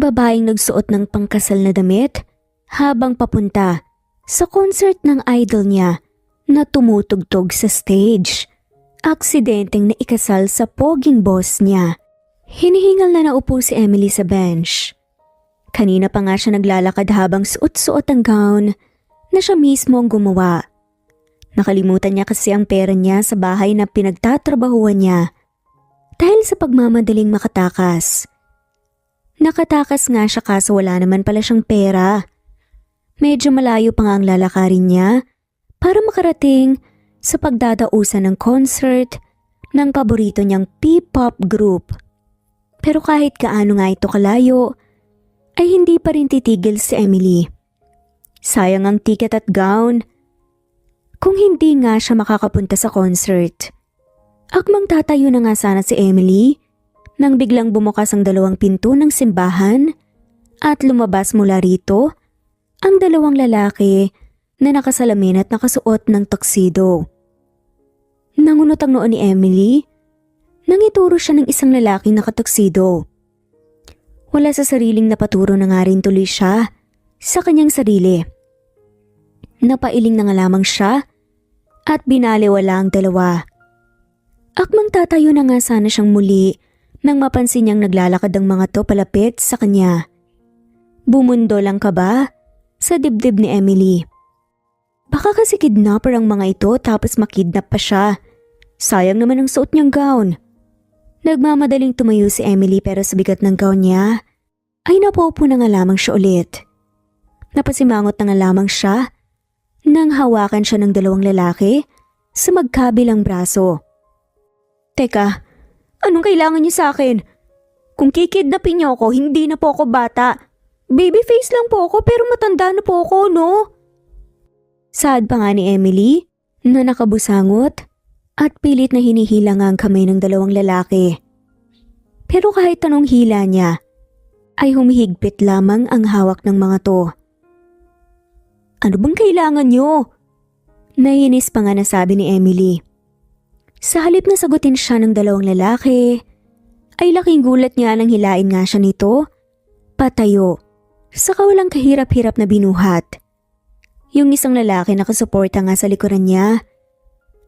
babaeng nagsuot ng pangkasal na damit habang papunta sa concert ng idol niya na tumutugtog sa stage. Aksidenteng naikasal sa poging boss niya. Hinihingal na naupo si Emily sa bench. Kanina pa nga siya naglalakad habang suot-suot ang gown na siya mismo ang gumawa. Nakalimutan niya kasi ang pera niya sa bahay na pinagtatrabahuan niya dahil sa pagmamadaling makatakas. Nakatakas nga siya kaso wala naman pala siyang pera. Medyo malayo pa nga ang lalakarin niya para makarating sa pagdadausan ng concert ng paborito niyang P-pop group. Pero kahit gaano nga ito kalayo, ay hindi pa rin titigil si Emily. Sayang ang ticket at gown. Kung hindi nga siya makakapunta sa concert, akmang tatayo na nga sana si Emily nang biglang bumukas ang dalawang pinto ng simbahan at lumabas mula rito ang dalawang lalaki na nakasalamin at nakasuot ng tuxedo. Nangunot ang noo ni Emily nang ituro siya ng isang lalaking nakatuxedo. Wala sa sariling napaturo na nga rin tuloy siya sa kanyang sarili. Napailing na nga lamang siya at binaliwala ang dalawa. Akmang tatayo na nga sana siyang muli nang mapansin niyang naglalakad ang mga to palapit sa kanya. Bumundo lang ka ba sa dibdib ni Emily? Baka kasi kidnapper ang mga ito tapos makidnap pa siya. Sayang naman ang suot niyang gown. Nagmamadaling tumayo si Emily pero sa bigat ng gown niya ay napaupo na nga lamang siya ulit. Napasimangot na nga lamang siya nang hawakan siya ng dalawang lalaki sa magkabilang braso. Teka, anong kailangan niyo sa akin? Kung kikidnapin niyo ako, hindi na po ako bata. Babyface lang po ako pero matanda na po ako, no? Saad pa nga ni Emily na nakabusangot at pilit na hinihila nga ang kamay ng dalawang lalaki. Pero kahit anong hila niya, ay humihigpit lamang ang hawak ng mga to. Ano bang kailangan niyo? Nainis pa nga nasabi ni Emily. Sa halip na sagutin siya ng dalawang lalaki, ay laking gulat niya nang hilain nga siya nito, patayo, sa kawalang kahirap-hirap na binuhat. Yung isang lalaki nakasuporta nga sa likuran niya,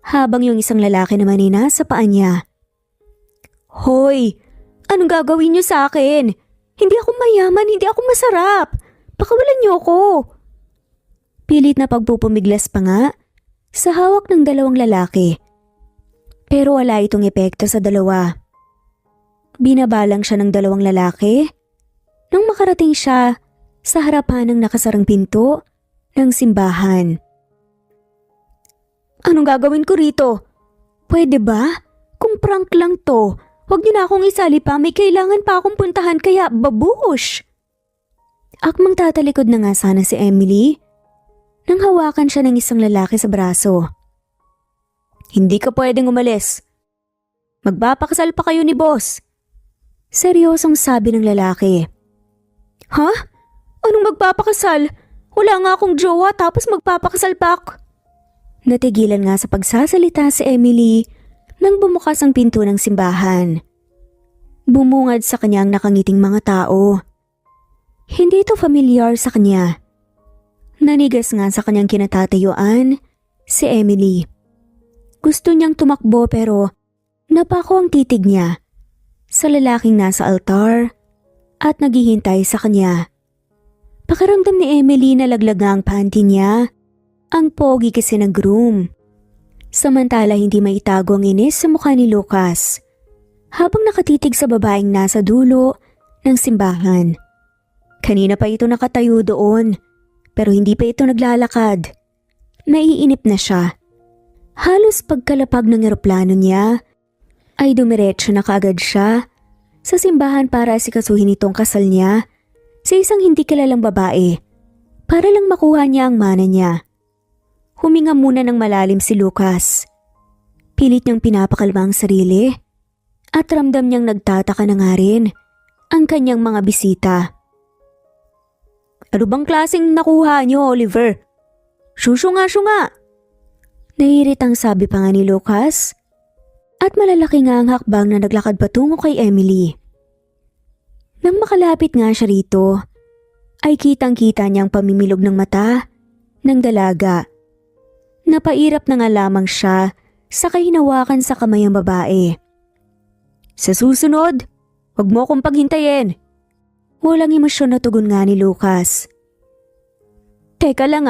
habang yung isang lalaki naman ay nasa paa niya. Hoy! Anong gagawin niyo sa akin? Hindi ako mayaman, hindi ako masarap. Pakawalan niyo ako. Pilit na pagpupumiglas pa nga sa hawak ng dalawang lalaki. Pero wala itong epekto sa dalawa. Binabalang siya ng dalawang lalaki nang makarating siya sa harapan ng nakasarang pinto ng simbahan. Anong gagawin ko rito? Pwede ba? Kung prank lang to, huwag niyo na akong isali pa, may kailangan pa akong puntahan kaya babush. Akmang tatalikod na nga sana si Emily nang hawakan siya ng isang lalaki sa braso. Hindi ka pwedeng umalis. Magpapakasal pa kayo ni boss. Seryosong sabi ng lalaki. Ha? Anong magpapakasal? Wala nga akong jowa tapos magpapakasal pa ako. Natigilan nga sa pagsasalita si Emily nang bumukas ang pinto ng simbahan. Bumungad sa kanyang nakangiting mga tao. Hindi ito familiar sa kanya. Nanigas nga sa kanyang kinatatayuan si Emily. Gusto niyang tumakbo pero napako ang titig niya sa lalaking nasa altar at naghihintay sa kanya. Pakiramdam ni Emily na laglag ang panty niya, ang pogi kasi ng groom. Samantala hindi maitago ang inis sa mukha ni Lucas habang nakatitig sa babaeng nasa dulo ng simbahan. Kanina pa ito nakatayo doon pero hindi pa ito naglalakad. Naiinip na siya. Halos pagkalapag ng eroplano niya ay dumiretso na kaagad siya sa simbahan para asikasuhin itong kasal niya sa isang hindi kilalang babae para lang makuha niya ang mana niya. Huminga muna ng malalim si Lucas. Pilit niyang pinapakalma ang sarili at ramdam niyang nagtataka na nga rin ang kanyang mga bisita. Ano bang klaseng nakuha niyo, Oliver? Syunga-syunga! Naiiritang sabi pa nga ni Lucas at malalaki nga ang hakbang na naglakad patungo kay Emily. Nang makalapit nga siya rito, ay kitang-kita niyang pamimilog ng mata ng dalaga. Napairap na nga lamang siya sa kahinawakan sa kamay ang babae. Sa susunod, huwag mo akong paghintayin. Walang emosyon na tugon nga ni Lucas. Teka lang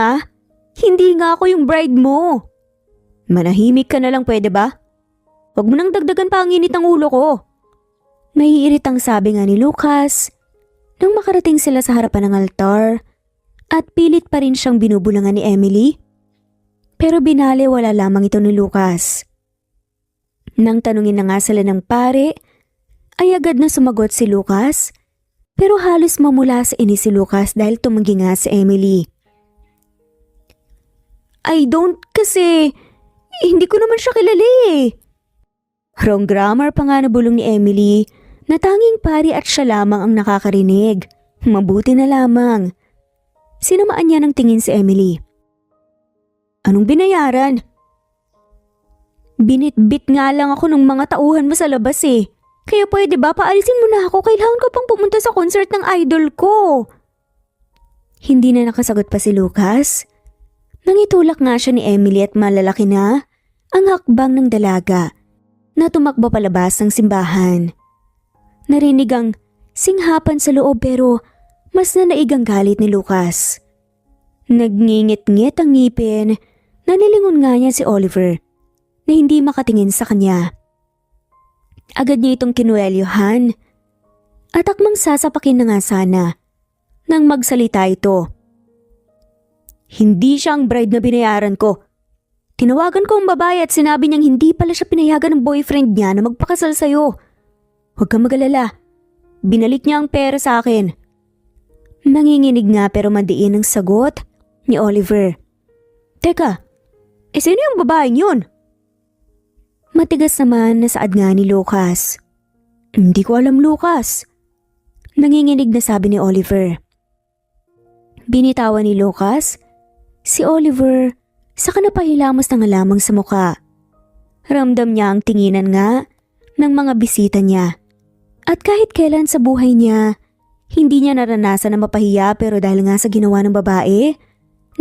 hindi nga ako yung bride mo. Manahimik ka na lang, pwede ba? Huwag mo nang dagdagan pa ang init ng ulo ko. Naiiritang sabi nga ni Lucas nang makarating sila sa harapan ng altar at pilit pa rin siyang binubulangan ni Emily. Pero binaliwala lamang ito ni Lucas. Nang tanungin na nga sila ng pare, ay agad na sumagot si Lucas, pero halos mamula sa inis si Lucas dahil tumanggi nga si Emily. I don't kasi hindi ko naman siya kilala eh. Wrong grammar pa nga nabulong ni Emily na tanging pari at siya lamang ang nakakarinig. Mabuti na lamang. Sinamaan niya ng tingin si Emily. Anong binayaran? Binitbit nga lang ako ng mga tauhan mo sa labas eh. Kaya pwede ba paalisin mo na ako? Kailangan ko pang pumunta sa concert ng idol ko. Hindi na nakasagot pa si Lucas. Nangitulak nga siya ni Emily at malalaki na ang hakbang ng dalaga na tumakbo palabas ng simbahan. Narinig ang singhapan sa loob pero mas nanaigang galit ni Lucas. Nagngingit-ngit ang ngipin na nilingon nga niya si Oliver na hindi makatingin sa kanya. Agad niya itong kinuwelyohan at akmang sasapakin na nga sana nang magsalita ito. Hindi siya ang bride na binayaran ko. Tinawagan ko ang babae at sinabi niyang hindi pala siya pinayagan ng boyfriend niya na magpakasal sa'yo. Huwag kang mag-alala. Binalik niya ang pera sa akin. Nanginginig nga pero madiin ang sagot ni Oliver. Teka, sino yung babaeng yun? Matigas naman na saad nga ni Lucas. Hindi ko alam, Lucas. Nanginginig na sabi ni Oliver. Binitawan ni Lucas si Oliver saka napahilamos na nga lamang sa muka. Ramdam niya ang tinginan nga ng mga bisita niya. At kahit kailan sa buhay niya, hindi niya naranasan na mapahiya pero dahil nga sa ginawa ng babae,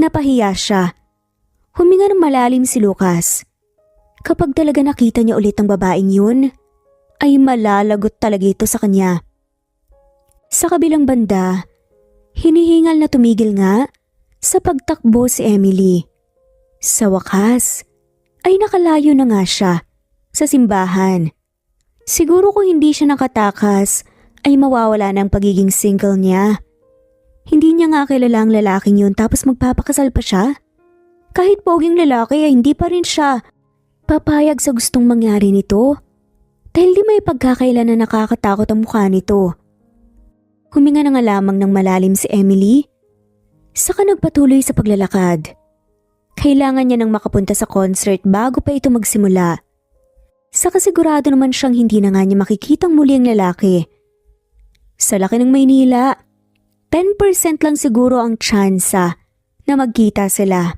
napahiya siya. Huminga ng malalim si Lucas. Kapag talaga nakita niya ulit ang babaeng yun, ay malalagot talaga ito sa kanya. Sa kabilang banda, hinihingal na tumigil nga sa pagtakbo si Emily. Sa wakas, ay nakalayo na nga siya sa simbahan. Siguro kung hindi siya nakatakas, ay mawawala na ang pagiging single niya. Hindi niya nga kilala ang lalaking yun tapos magpapakasal pa siya? Kahit poging lalaki ay hindi pa rin siya papayag sa gustong mangyari nito. Dahil di may pagkakailan na nakakatakot ang mukha nito. Huminga na nga lamang ng malalim si Emily. Saka nagpatuloy sa paglalakad. Kailangan niya nang makapunta sa concert bago pa ito magsimula. Saka sigurado naman siyang hindi na nga niya makikitang muli ang lalaki. Sa laki ng Maynila, 10% lang siguro ang tsansa na magkita sila.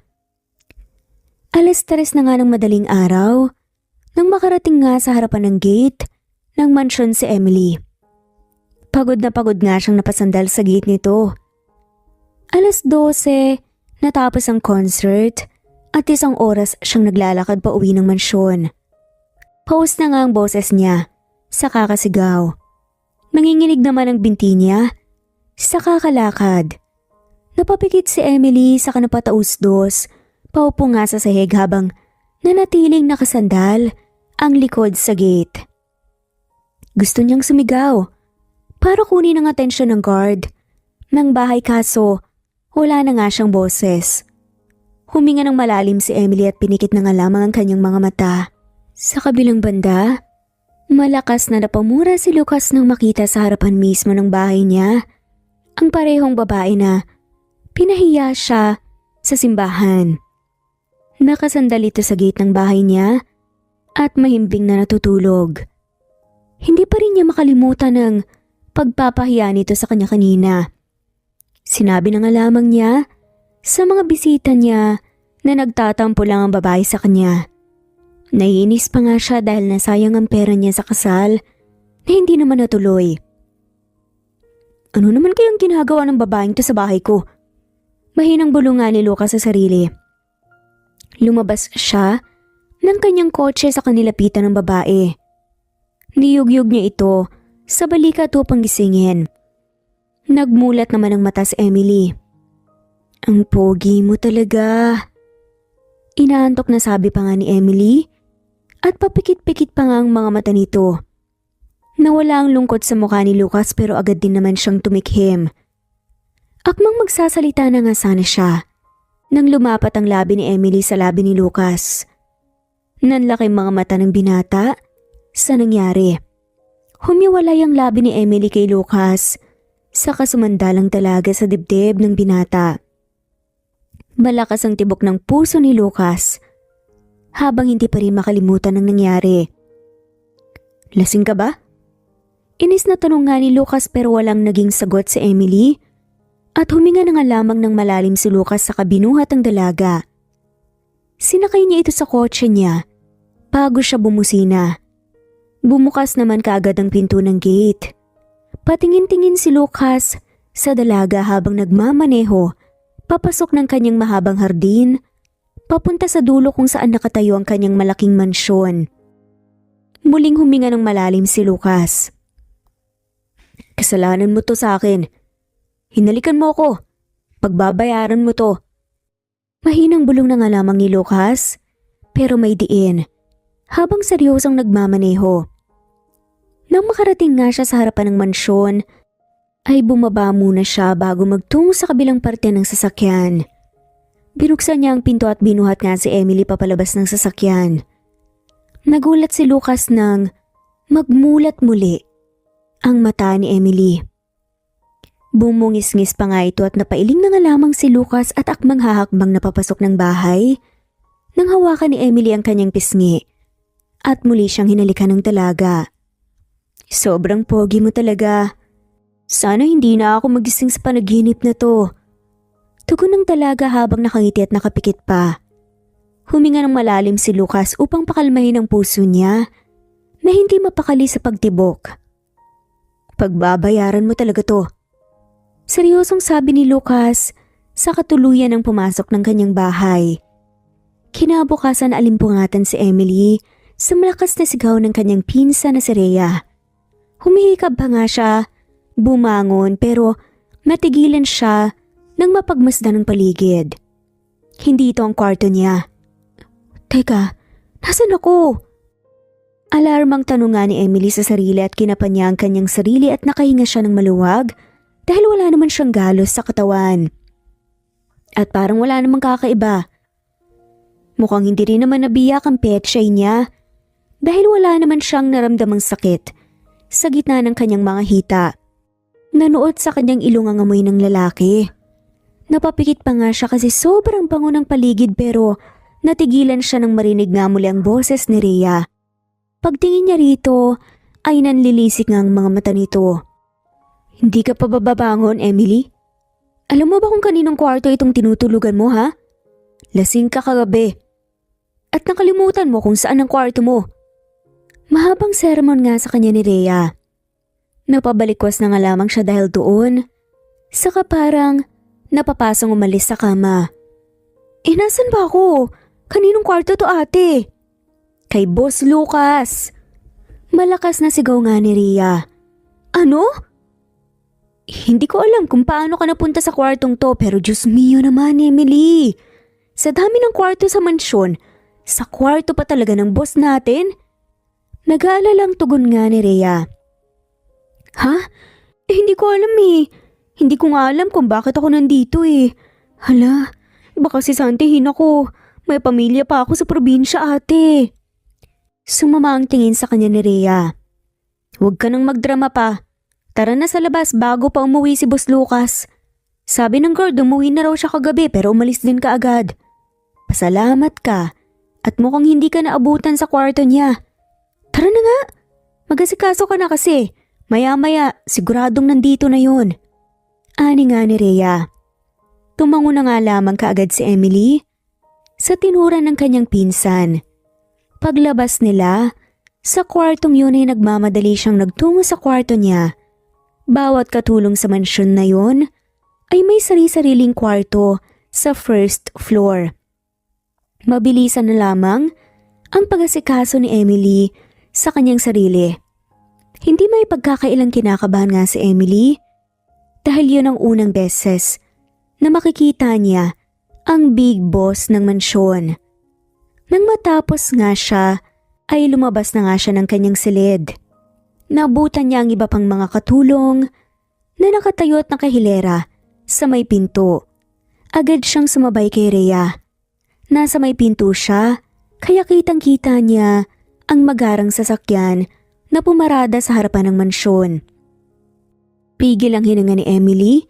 3:00 na nga ng madaling araw nang makarating nga sa harapan ng gate ng mansyon si Emily. Pagod na pagod nga siyang napasandal sa gate nito. 12:00 natapos ang concert at 1 oras siyang naglalakad pa uwi ng mansyon. Paus na nga ang boses niya sa kakasigaw. Nanginginig naman ang binti niya sa kakalakad. Napapikit si Emily sa kanapatausdos, paupo nga sa sahig habang nanatiling nakasandal ang likod sa gate. Gusto niyang sumigaw para kunin ang atensyon ng guard ng bahay kaso wala na nga siyang boses. Huminga ng malalim si Emily at pinikit na nga lamang ang kanyang mga mata. Sa kabilang banda, malakas na napamura si Lucas nang makita sa harapan mismo ng bahay niya ang parehong babae na pinahiya siya sa simbahan. Nakasandal ito sa gate ng bahay niya at mahimbing na natutulog. Hindi pa rin niya makalimutan ang pagpapahiya nito sa kanya kanina. Sinabi na nga lamang niya sa mga bisita niya na nagtatampo lang ang babae sa kanya. Naiinis pa nga siya dahil nasayang ang pera niya sa kasal na hindi naman natuloy. Ano naman kayang ginagawa ng babaeng to sa bahay ko? Mahinang bulungan ni Lucas sa sarili. Lumabas siya ng kanyang kotse sa kanilapitan ng babae. Niyugyug niya ito sa balikat upang gisingin. Nagmulat naman ang mata si Emily. Ang pogi mo talaga. Inaantok na sabi pa nga ni Emily at papikit-pikit pa nga ang mga mata nito. Nawala ang lungkot sa mukha ni Lucas pero agad din naman siyang tumikhim. Akmang magsasalita na nga sana siya nang lumapat ang labi ni Emily sa labi ni Lucas. Nanlaki mga mata ng binata sa nangyari. Humiwalay ang labi ni Emily kay Lucas sa kasumandalang dalaga sa dibdib ng binata. Malakas ang tibok ng puso ni Lucas habang hindi pa rin makalimutan ang nangyari. Lasing ka ba? Inis na tanong nga ni Lucas pero walang naging sagot si Emily at huminga na nga lamang ng malalim si Lucas sa kabinuhat ng dalaga. Sinakay niya ito sa kotse niya bago siya bumusina. Bumukas naman kaagad ang pinto ng gate. Patingin-tingin si Lucas sa dalaga habang nagmamaneho papasok ng kanyang mahabang hardin papunta sa dulo kung saan nakatayo ang kanyang malaking mansyon. Muling huminga ng malalim si Lucas. Kasalanan mo to sa akin. Hinalikan mo ako. Pagbabayaran mo to. Mahinang bulong na nga lamang ni Lucas pero may diin habang seryosong nagmamaneho. Nang makarating nga siya sa harapan ng mansyon ay bumaba muna siya bago magtungo sa kabilang parte ng sasakyan. Binuksan niya ang pinto at binuhat nga si Emily papalabas ng sasakyan. Nagulat si Lucas nang magmulat muli ang mata ni Emily. Bumungis-ngis pa nga ito at napailing na nga lamang si Lucas at akmang hahakbang na papasok ng bahay nang hawakan ni Emily ang kanyang pisngi at muli siyang hinalikan ng dalaga. Sobrang pogi mo talaga. Sana hindi na ako magising sa panaginip na to. Tugon ng dalaga habang nakangiti at nakapikit pa. Huminga ng malalim si Lucas upang pakalmahin ang puso niya na hindi mapakali sa pagtibok. Pagbabayaran mo talaga to. Seryosong sabi ni Lucas sa katuluyan ng pumasok ng kanyang bahay. Kinabukasan alimpungatan si Emily sa malakas na sigaw ng kanyang pinsan na si Rhea. Humihikab pa nga siya, bumangon pero natigilan siya nang mapagmasdan ng paligid. Hindi ito ang kwarto niya. Teka, nasan ako? Alarmang tanong nga ni Emily sa sarili at kinapan niya ang kanyang sarili at nakahinga siya ng maluwag dahil wala naman siyang galos sa katawan. At parang wala namang kakaiba. Mukhang hindi rin naman nabiyak ang petsay niya dahil wala naman siyang naramdamang sakit sa gitna ng kanyang mga hita. Nanuot sa kanyang ilong ang amoy ng lalaki. Napapikit pa nga siya kasi sobrang bango ng paligid pero natigilan siya nang marinig nga muli ang boses ni Rhea. Pagtingin niya rito ay nanlilisik nga ang mga mata nito. Hindi ka pa bababangon, Emily? Alam mo ba kung kaninong kwarto itong tinutulugan mo, ha? Lasing ka kagabi. At nakalimutan mo kung saan ang kwarto mo. Mahabang sermon nga sa kanya ni Rhea. Napabalikwas na nga lamang siya dahil doon. Saka parang napapasang umalis sa kama. Nasan ba ako? Kaninong kwarto to, ate? Kay Boss Lucas. Malakas na sigaw nga ni Rhea. Ano? Hindi ko alam kung paano ka napunta sa kwartong to pero Diyos mio naman, Emily. Sa dami ng kwarto sa mansyon, sa kwarto pa talaga ng boss natin? Nag-aalalang tugon nga ni Rhea. Ha? Hindi ko alam eh. Hindi ko nga alam kung bakit ako nandito eh. Hala, baka sisantihin ako. May pamilya pa ako sa probinsya, ate. Sumama ang tingin sa kanya ni Rhea. Huwag ka nang magdrama pa. Tara na sa labas bago pa umuwi si Boss Lucas. Sabi ng guard umuwi na raw siya kagabi pero umalis din ka agad. Pasalamat ka at mukhang hindi ka naabutan sa kwarto niya. Tara na nga. Magasikaso ka na kasi. Maya-maya siguradong nandito na yun. Ani nga ni Rhea. Tumango na nga lamang kaagad si Emily sa tinura ng kanyang pinsan. Paglabas nila, sa kwartong yun ay nagmamadali siyang nagtungo sa kwarto niya Bawat katulong sa mansyon na yon ay may sari-sariling kwarto sa first floor. Mabilisan na lamang ang pag-asikaso ni Emily sa kanyang sarili. Hindi may pagkakailang kinakabahan nga si Emily dahil yun ang unang beses na makikita niya ang big boss ng mansyon. Nang matapos nga siya ay lumabas na nga siya ng kanyang silid. Nabutan niya ang iba pang mga katulong na nakatayo at nakahilera sa may pinto. Agad siyang sumabay kay Rhea. Nasa may pinto siya kaya kitang-kita niya ang magarang sasakyan na pumarada sa harapan ng mansyon. Pigil ang hininga ni Emily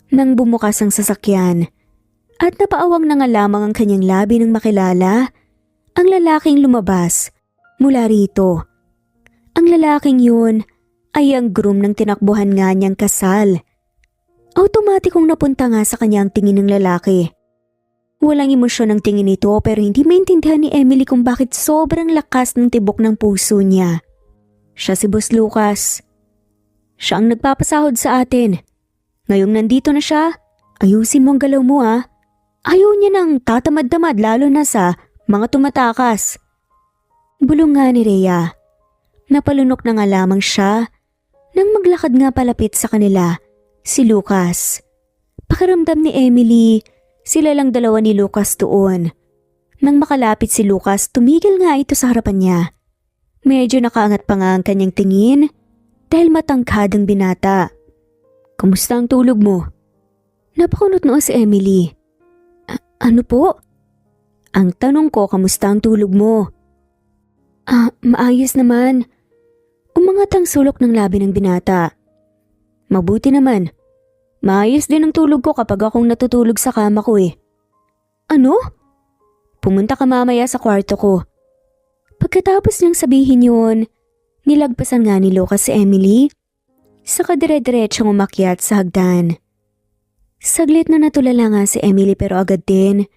nang bumukas ang sasakyan at napaawang na nga lamang ang kanyang labi nang makilala ang lalaking lumabas mula rito. Ang lalaking yun ay ang groom ng tinakbuhan nga niyang kasal. Automatikong napunta nga sa kanya ang tingin ng lalaki. Walang emosyon ang tingin nito pero hindi maintindihan ni Emily kung bakit sobrang lakas ng tibok ng puso niya. Siya si Boss Lucas. Siya ang nagpapasahod sa atin. Ngayong nandito na siya, ayusin mo ang galaw mo ah. Ayaw niya nang tatamad-tamad lalo na sa mga tumatakas. Bulong nga ni Rhea. Napalunok na nga lamang siya nang maglakad nga palapit sa kanila si Lucas. Pakiramdam ni Emily, sila lang dalawa ni Lucas doon. Nang makalapit si Lucas, tumigil nga ito sa harapan niya. Medyo nakaangat pa nga ang kanyang tingin dahil matangkad ang binata. Kamusta ang tulog mo? Napakunot noo si Emily. Ano po? Ang tanong ko, kamusta ang tulog mo? Maayos naman. Umangat ang sulok ng labi ng binata. Mabuti naman. Maayos din ang tulog ko kapag akong natutulog sa kama ko eh. Ano? Pumunta ka mamaya sa kwarto ko. Pagkatapos niyang sabihin yun, nilagpasan nga ni Lucas si Emily, saka dire-diretsong umakyat sa hagdan. Saglit na natulala nga si Emily pero agad din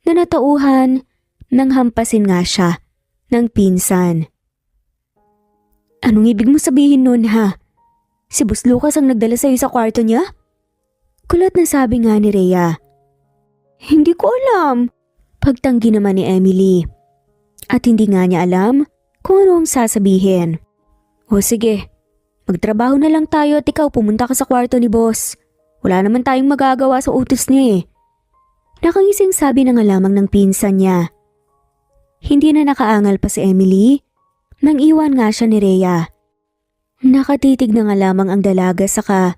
na natauhan nang hampasin nga siya ng pinsan. Anong ibig mo sabihin nun ha? Si Boss Lucas ang nagdala sa'yo sa kwarto niya? Kulat na sabi nga ni Rhea. Hindi ko alam. Pagtanggi naman ni Emily. At hindi nga niya alam kung ano ang sasabihin. O sige, magtrabaho na lang tayo at ikaw pumunta ka sa kwarto ni boss. Wala naman tayong magagawa sa utos niya eh. Nakangising sabi na nga lamang ng pinsan niya. Hindi na nakaangal pa si Emily nang iwan nga siya ni Rhea. Nakatitig na nga lamang ang dalaga saka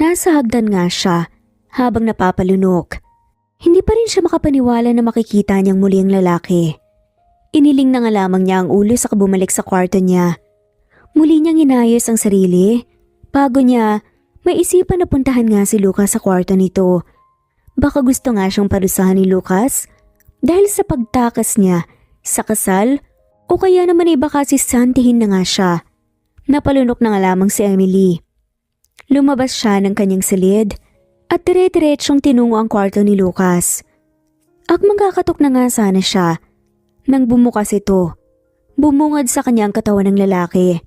nasa hagdan nga siya habang napapalunok. Hindi pa rin siya makapaniwala na makikita niyang muli ang lalaki. Iniling na nga lamang niya ang ulo saka bumalik sa kwarto niya. Muli niyang inayos ang sarili. Bago niya, may isipan na puntahan nga si Lucas sa kwarto nito. Baka gusto nga siyang parusahan ni Lucas dahil sa pagtakas niya sa kasal o kaya naman ay baka sisantihin na nga siya. Napalunok na nga lamang si Emily. Lumabas siya ng kanyang silid at dire-diretsong tinungo ang kwarto ni Lucas. At magkakatok na nga sana siya nang bumukas ito. Bumungad sa kanyang katawan ng lalaki.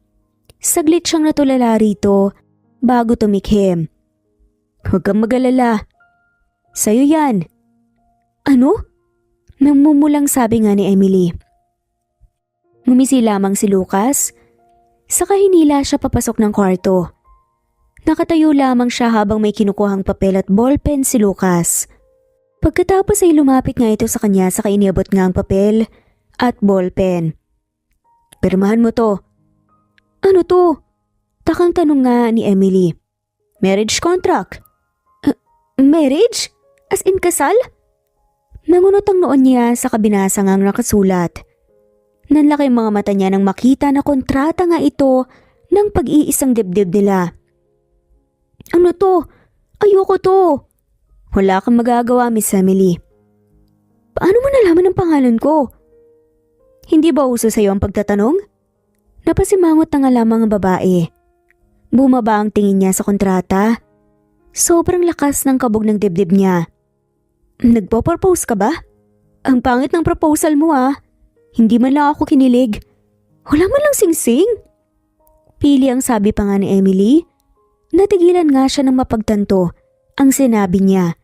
Saglit siyang natulala rito bago tumikhim. Huwag kang mag-alala. Sa'yo yan. Ano? Namumulang sabi nga ni Emily. Ngumisi lamang si Lucas, saka hinila siya papasok ng kwarto. Nakatayo lamang siya habang may kinukuhang papel at ballpen si Lucas. Pagkatapos ay lumapit nga ito sa kanya saka iniabot nga ang papel at ballpen. Pirmahan mo to. Ano to? Takang tanong nga ni Emily. Marriage contract. Marriage? As in kasal? Nangunot ang noon niya sa kabinasa ngang nakasulat. Nanlaki ang mga mata niya nang makita na kontrata nga ito ng pag-iisang dibdib nila. Ano to? Ayoko to. Wala kang magagawa, Miss Emily. Paano mo nalaman ang pangalan ko? Hindi ba uso sa'yo ang pagtatanong? Napasimangot na nga lamang ang babae. Bumaba ang tingin niya sa kontrata. Sobrang lakas ng kabog ng dibdib niya. Nagpo-propose ka ba? Ang pangit ng proposal mo ah. Hindi man lang ako kinilig. Wala man lang sing-sing. Pili ang sabi pa nga ni Emily. Natigilan nga siya ng mapagtanto ang sinabi niya.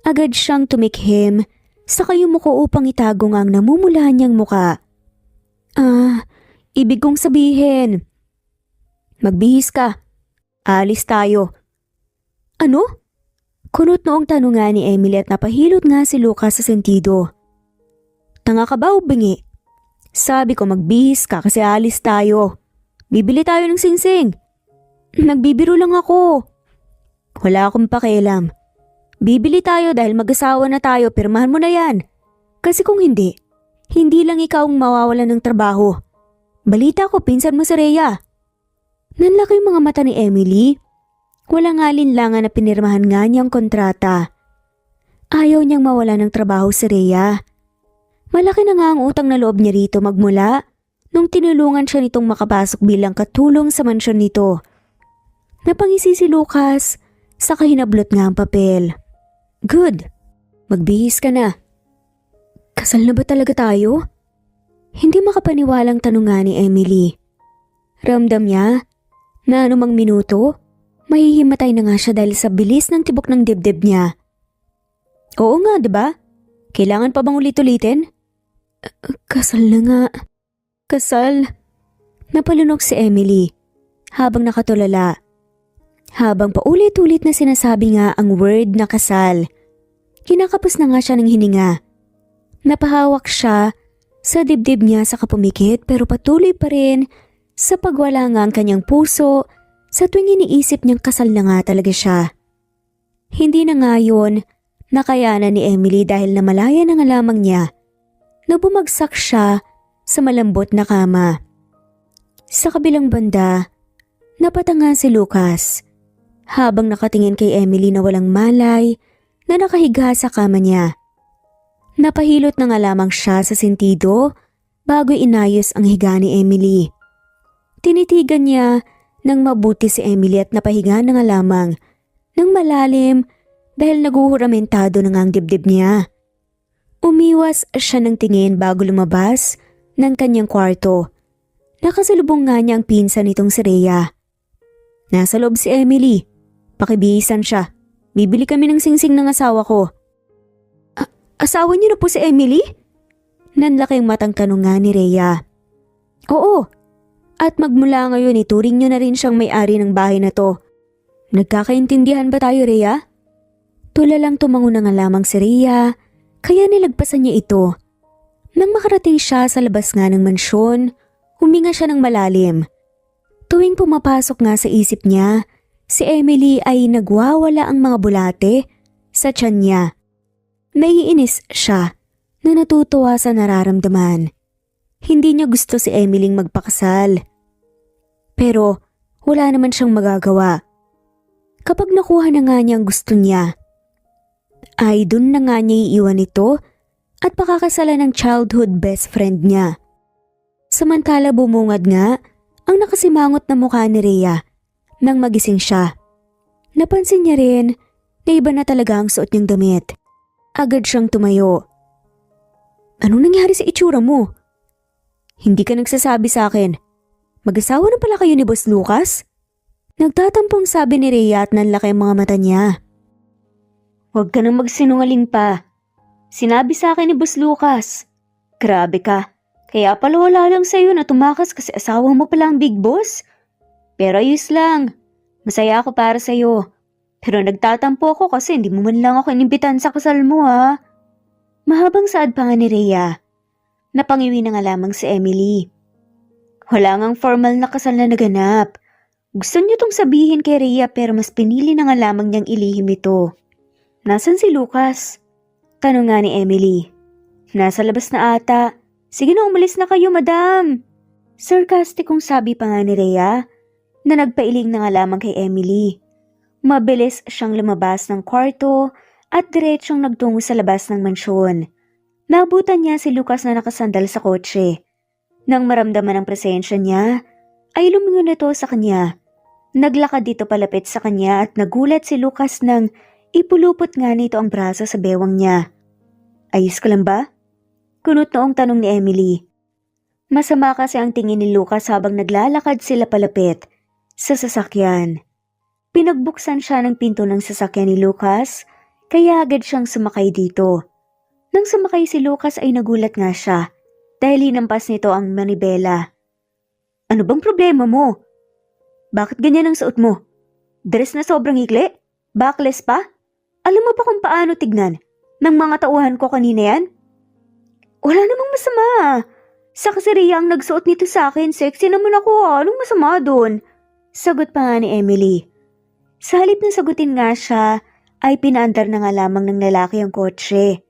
Agad siyang tumikhim sa kayumuko upang itago nga ang namumula niyang muka. Ibig kong sabihin. Magbihis ka. Alis tayo. Ano? Kunot noong tanong nga ni Emily at napahilot nga si Lucas sa sentido. Tanga ka ba o bingi? Sabi ko magbihis ka kasi alis tayo. Bibili tayo ng singsing. Nagbibiro lang ako. Wala akong pakialam. Bibili tayo dahil mag-asawa na tayo, pirmahan mo na yan. Kasi kung hindi lang ikaw ang mawawalan ng trabaho. Balita ko, pinsan mo si Rhea. Nanlaki yung mga mata ni Emily. Walang alinlangan na pinirmahan nga niyang kontrata. Ayaw niyang mawala ng trabaho si Rhea. Malaki na nga ang utang na loob niya rito magmula nung tinulungan siya nitong makapasok bilang katulong sa mansyon nito. Napangisi si Lucas sa kahinablot nga ang papel. Good. Magbihis ka na. Kasal na ba talaga tayo? Hindi makapaniwalang tanong nga ni Emily. Ramdam niya na anumang minuto, mahihimatay na nga siya dahil sa bilis ng tibok ng dibdib niya. Oo nga, diba? Kailangan pa bang ulit-ulitin? Kasal na nga. Kasal. Napalunok si Emily habang nakatulala. Habang paulit-ulit na sinasabi nga ang word na kasal. Kinakapos na nga siya ng hininga. Napahawak siya sa dibdib niya sa kapumikit pero patuloy pa rin sa pagwala nga ang kanyang puso sa tuwing iniisip niyang kasal na nga talaga siya. Hindi na nga yun nakayanan ni Emily dahil namalaya na nga lamang niya na bumagsak siya sa malambot na kama. Sa kabilang banda, napatanga si Lucas habang nakatingin kay Emily na walang malay na nakahiga sa kama niya. Napahilot na nga lamang siya sa sentido bago inayos ang higa ni Emily. Tinitigan niya ng mabuti si Emily at napahiga na nga lamang ng malalim dahil naguhuramentado na nga ang dibdib niya. Umiwas siya ng tingin bago lumabas ng kanyang kwarto. Nakasalubong nga niya ang pinsan nitong si Rhea. Nasa loob si Emily. Pakibihisan siya. Bibili kami ng singsing ng asawa ko. Asawa niyo na po si Emily? Nanlaking matang tanong nga ni Rhea. Oo. At magmula ngayon ituring niyo na rin siyang may-ari ng bahay na to. Nagkakaintindihan ba tayo, Rhea? Tulalang tumango na nga lamang si Rhea. Kaya nilagpasan niya ito. Nang makarating siya sa labas nga ng mansyon, huminga siya ng malalim. Tuwing pumapasok nga sa isip niya, si Emily ay nagwawala ang mga bulate sa tiyan niya. Naiinis siya na natutuwa sa nararamdaman. Hindi niya gusto si Emilyng magpakasal. Pero wala naman siyang magagawa. Kapag nakuha na nga niya ang gusto niya, ay dun na nga niya iiwan ito at pakakasalan ng childhood best friend niya. Samantala bumungad nga ang nakasimangot na mukha ni Rhea nang magising siya. Napansin niya rin na iba na talaga ang suot niyang damit. Agad siyang tumayo. Anong nangyari sa itsura mo? Hindi ka nagsasabi sa akin. Mag-asawa na pala kayo ni Boss Lucas? Nagtatampong sabi ni Rhea at nanlaki ang mga mata niya. Huwag ka nang magsinungaling pa. Sinabi sa akin ni Boss Lucas. Grabe ka. Kaya pala wala lang sa'yo na tumakas kasi asawa mo pala ang big boss. Pero ayos lang. Masaya ako para sa'yo. Pero nagtatampo ako kasi hindi mo man lang ako inimbitan sa kasal mo ha. Mahabang saad pa nga ni Rhea. Napangiwi na nga lamang si Emily. Wala ngang formal na kasal na naganap. Gusto niyo tong sabihin kay Rhea pero mas pinili na nga lamang niyang ilihim ito. Nasaan si Lucas? Tanong nga ni Emily. Nasa labas na ata. Sige na umalis na kayo, madam. Sarcasticong sabi pa nga ni Rhea na nagpailing na nga lamang kay Emily. Mabilis siyang lumabas ng kwarto at diretsyong nagtungo sa labas ng mansyon. Naabutan niya si Lucas na nakasandal sa kotse. Nang maramdaman ang presensya niya, ay lumingon ito sa kanya. Naglakad dito palapit sa kanya at nagulat si Lucas nang ipulupot nga nito ang braso sa bewang niya. Ayos ka lang ba? Kunot noong tanong ni Emily. Masama kasi ang tingin ni Lucas habang naglalakad sila palapit sa sasakyan. Pinagbuksan siya ng pinto ng sasakyan ni Lucas, kaya agad siyang sumakay dito. Nang sumakay si Lucas ay nagulat nga siya dahil hinampas nito ang manibela. Ano bang problema mo? Bakit ganyan ang suot mo? Dress na sobrang ikli? Backless pa? Alam mo ba kung paano tignan ng mga tauhan ko kanina yan? Wala namang masama. Sa kasi Rhea ang nagsuot nito sa akin, sexy naman ako. Anong masama doon? Sagot pa nga ni Emily. Sa halip na sagutin nga siya, ay pinaandar na nga lamang ng lalaki ang kotse.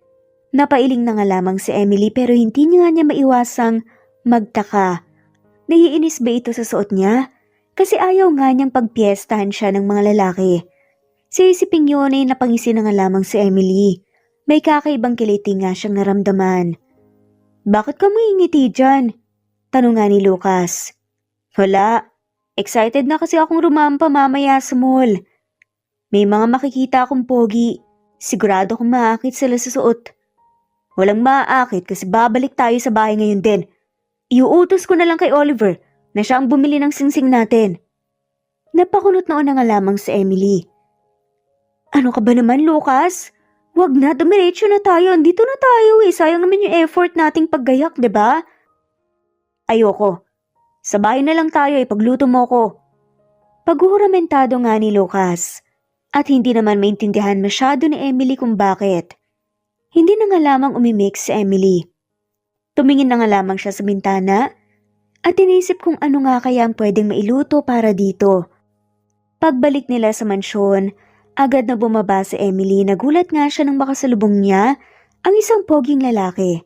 Napailing na nga lamang si Emily pero hindi nga niya maiwasang magtaka. Naiinis ba ito sa suot niya? Kasi ayaw nga niyang pagpiestahan siya ng mga lalaki. Sa isiping yun ay napangisi na nga lamang si Emily. May kakaibang kiliti nga siyang naramdaman. Bakit ka ngingiti dyan? Tanong nga ni Lucas. Wala. Excited na kasi akong rumampa mamaya sa mall. May mga makikita akong pogi. Sigurado kong maakit sila sa suot. Walang maaakit kasi babalik tayo sa bahay ngayon din. Iuutos ko na lang kay Oliver na siya ang bumili ng singsing natin. Napakunot noon na nga lamang si Emily. Ano ka ba naman, Lucas? Wag na, dumiretso na tayo. Andito na tayo eh. Sayang naman yung effort nating paggayak, diba? Ayoko. Sa bahay na lang tayo, ipagluto mo ko. Paghuhuramentado nga ni Lucas. At hindi naman maintindihan masyado ni Emily kung bakit. Hindi na nga lamang umimik si Emily. Tumingin na nga lamang siya sa bintana at inisip kung ano nga kaya ang pwedeng mailuto para dito. Pagbalik nila sa mansyon, agad na bumaba si Emily. Nagulat nga siya nang makasalubong niya ang isang poging lalaki.